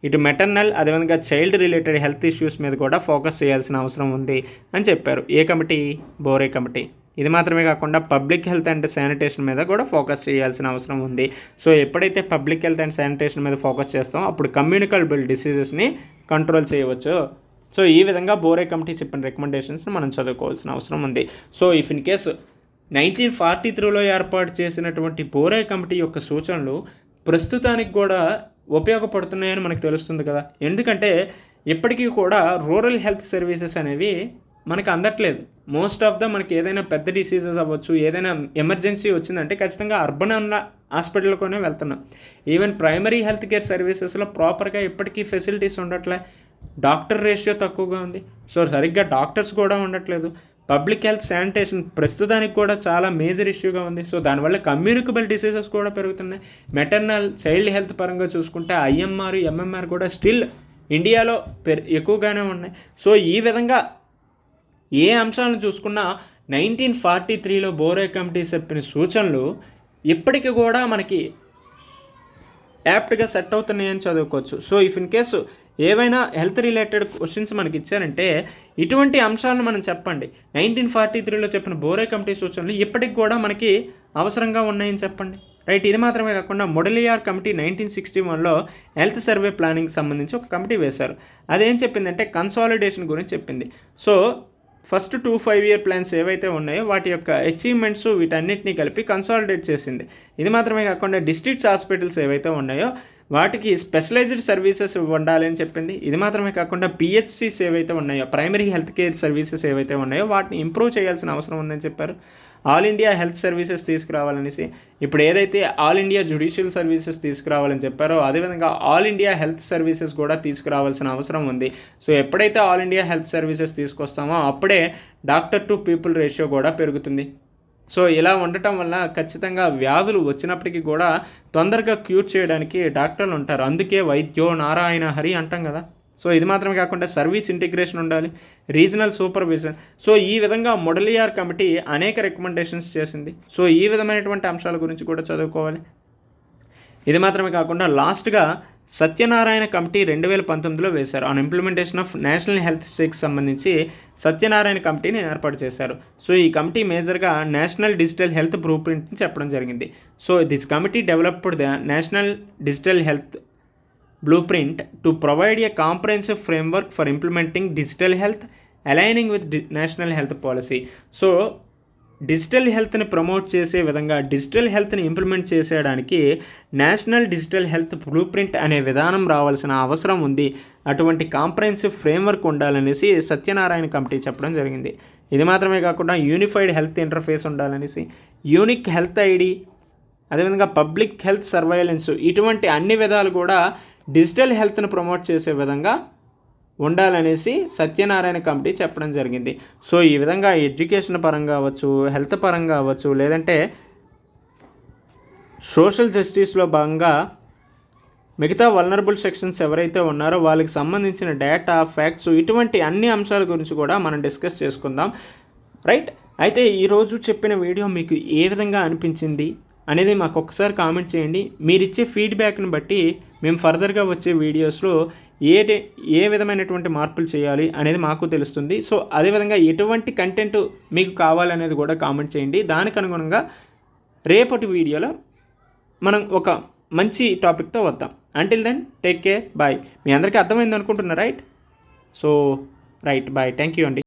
ఇటు మెటర్నల్ అదేవిధంగా చైల్డ్ రిలేటెడ్ హెల్త్ ఇష్యూస్ మీద కూడా ఫోకస్ చేయాల్సిన అవసరం ఉంది అని చెప్పారు. ఏ కమిటీ? బోరే కమిటీ. ఇది మాత్రమే కాకుండా పబ్లిక్ హెల్త్ అండ్ శానిటేషన్ మీద కూడా ఫోకస్ చేయాల్సిన అవసరం ఉంది. సో ఎప్పుడైతే పబ్లిక్ హెల్త్ అండ్ శానిటేషన్ మీద ఫోకస్ చేస్తామో అప్పుడు కమ్యూనికబుల్ డిసీజెస్ని కంట్రోల్ చేయవచ్చు. సో ఈ విధంగా బోరే కమిటీ చెప్పిన రికమెండేషన్స్ని మనం చదువుకోవాల్సిన అవసరం ఉంది. సో ఇఫ్ ఇన్ కేసు 1943లో ఏర్పాటు చేసినటువంటి బోరే కమిటీ యొక్క సూచనలు ప్రస్తుతానికి కూడా ఉపయోగపడుతున్నాయని మనకు తెలుస్తుంది కదా. ఎందుకంటే ఇప్పటికీ కూడా రూరల్ హెల్త్ సర్వీసెస్ అనేవి మనకు అందట్లేదు. మోస్ట్ ఆఫ్ ద మనకి ఏదైనా పెద్ద డిసీజెస్ అవ్వచ్చు, ఏదైనా ఎమర్జెన్సీ వచ్చిందంటే ఖచ్చితంగా అర్బన్ ఉన్న హాస్పిటల్లోనే వెళ్తున్నాం. ఈవెన్ ప్రైమరీ హెల్త్ కేర్ సర్వీసెస్లో ప్రాపర్గా ఇప్పటికీ ఫెసిలిటీస్ ఉండట్లే. డాక్టర్ రేషియో తక్కువగా ఉంది. సో సరిగ్గా డాక్టర్స్ కూడా ఉండట్లేదు. పబ్లిక్ హెల్త్ శానిటేషన్ ప్రస్తుతానికి కూడా చాలా మేజర్ ఇష్యూగా ఉంది. సో దానివల్ల కమ్యూనికబుల్ డిసీజెస్ కూడా పెరుగుతున్నాయి. మెటర్నల్ చైల్డ్ హెల్త్ పరంగా చూసుకుంటే ఐఎంఆర్ ఎంఎంఆర్ కూడా స్టిల్ ఇండియాలో ఎక్కువగానే ఉన్నాయి. సో ఈ విధంగా ఏ అంశాలను చూసుకున్నా 1943లో బోరే కమిటీ చెప్పిన సూచనలు ఇప్పటికీ కూడా మనకి యాప్ట్గా సెట్ అవుతున్నాయని చదువుకోవచ్చు. సో ఇఫ్ ఇన్ కేసు ఏవైనా హెల్త్ రిలేటెడ్ క్వశ్చన్స్ మనకి ఇచ్చారంటే ఇటువంటి అంశాలను మనం చెప్పండి. 1943లో చెప్పిన బోరే కమిటీ సూచనలు ఇప్పటికి కూడా మనకి అవసరంగా ఉన్నాయని చెప్పండి. రైట్. ఇది మాత్రమే కాకుండా మొడలియార్ కమిటీ 1961లో హెల్త్ సర్వే ప్లానింగ్కి సంబంధించి ఒక కమిటీ వేశారు. అదేం చెప్పిందంటే కన్సాలిడేషన్ గురించి చెప్పింది. సో ఫస్ట్ 2 5-year ప్లాన్స్ ఏవైతే ఉన్నాయో వాటి యొక్క అచీవ్మెంట్స్ వీటన్నిటిని కలిపి కన్సాలిడేట్ చేసింది. ఇది మాత్రమే కాకుండా డిస్ట్రిక్ట్స్ హాస్పిటల్స్ ఏవైతే ఉన్నాయో వాటికి స్పెషలైజ్డ్ సర్వీసెస్ ఉండాలని చెప్పింది. ఇది మాత్రమే కాకుండా పిహెచ్సిస్ ఏవైతే ఉన్నాయో ప్రైమరీ హెల్త్ కేర్ సర్వీసెస్ ఏవైతే ఉన్నాయో వాటిని ఇంప్రూవ్ చేయాల్సిన అవసరం ఉందని చెప్పారు. ఆల్ ఇండియా హెల్త్ సర్వీసెస్ తీసుకురావాలనేసి ఇప్పుడు ఏదైతే ఆల్ ఇండియా జ్యుడిషియల్ సర్వీసెస్ తీసుకురావాలని చెప్పారో అదేవిధంగా ఆల్ ఇండియా హెల్త్ సర్వీసెస్ కూడా తీసుకురావాల్సిన అవసరం ఉంది. సో ఎప్పుడైతే ఆల్ ఇండియా హెల్త్ సర్వీసెస్ తీసుకొస్తామో అప్పుడే డాక్టర్ టు పీపుల్ రేషియో కూడా పెరుగుతుంది. సో ఇలా ఉండటం వల్ల ఖచ్చితంగా వ్యాధులు వచ్చినప్పటికీ కూడా తొందరగా క్యూర్ చేయడానికి డాక్టర్లు ఉంటారు. అందుకే వైద్యో నారాయణ హరి అంటాం కదా. సో ఇది మాత్రమే కాకుండా సర్వీస్ ఇంటిగ్రేషన్ ఉండాలి, రీజనల్ సూపర్విజన్. సో ఈ విధంగా మొడలియార్ కమిటీ అనేక రికమెండేషన్స్ చేసింది. సో ఈ విధమైనటువంటి అంశాల గురించి కూడా చదువుకోవాలి. ఇది మాత్రమే కాకుండా లాస్ట్గా సత్యనారాయణ కమిటీ 2019లో వేశారు. On implementation of national health స్టేక్స్ సంబంధించి సత్యనారాయణ కమిటీని ఏర్పాటు చేశారు. సో ఈ కమిటీ మేజర్గా నేషనల్ డిజిటల్ హెల్త్ బ్లూ ప్రింట్ని చెప్పడం జరిగింది. So this committee developed the national digital health blueprint to provide a comprehensive framework for implementing digital health aligning with national health policy. So digital హెల్త్ని promote చేసే విధంగా digital హెల్త్ని implement చేసేయడానికి national digital health blueprint అనే విధానం రావాల్సిన అవసరం ఉంది. అటువంటి కాంప్రహెన్సివ్ ఫ్రేమ్వర్క్ ఉండాలనేసి సత్యనారాయణ కమిటీ చెప్పడం జరిగింది. ఇది మాత్రమే కాకుండా యూనిఫైడ్ హెల్త్ ఇంటర్ఫేస్ ఉండాలనేసి, యూనిక్ హెల్త్ ఐడి, అదేవిధంగా పబ్లిక్ హెల్త్ సర్వైలెన్స్, ఇటువంటి అన్ని విధాలు కూడా డిజిటల్ హెల్త్ను ప్రమోట్ చేసే విధంగా ఉండాలనేసి సత్యనారాయణ కమిటీ చెప్పడం జరిగింది. సో ఈ విధంగా ఎడ్యుకేషన్ పరంగా అవ్వచ్చు, హెల్త్ పరంగా అవ్వచ్చు, లేదంటే సోషల్ జస్టిస్లో భాగంగా మిగతా వల్నరబుల్ సెక్షన్స్ ఎవరైతే ఉన్నారో వాళ్ళకి సంబంధించిన డేటా, ఫ్యాక్ట్స్, ఇటువంటి అన్ని అంశాల గురించి కూడా మనం డిస్కస్ చేసుకుందాం. రైట్. అయితే ఈరోజు చెప్పిన వీడియో మీకు ఏ విధంగా అనిపించింది అనేది మాకు ఒక్కసారి కామెంట్ చేయండి. మీరు ఇచ్చే ఫీడ్బ్యాక్ని బట్టి మేము ఫర్దర్గా వచ్చే వీడియోస్లో ఏ విధమైనటువంటి మార్పులు చేయాలి అనేది మాకు తెలుస్తుంది. సో అదేవిధంగా ఎటువంటి కంటెంట్ మీకు కావాలనేది కూడా కామెంట్ చేయండి. దానికి అనుగుణంగా రేపటి వీడియోలో మనం ఒక మంచి టాపిక్తో వద్దాం. Until then take care, bye. మీ అందరికీ అర్థమైంది అనుకుంటున్నా, right? So right, bye, thank you అండి.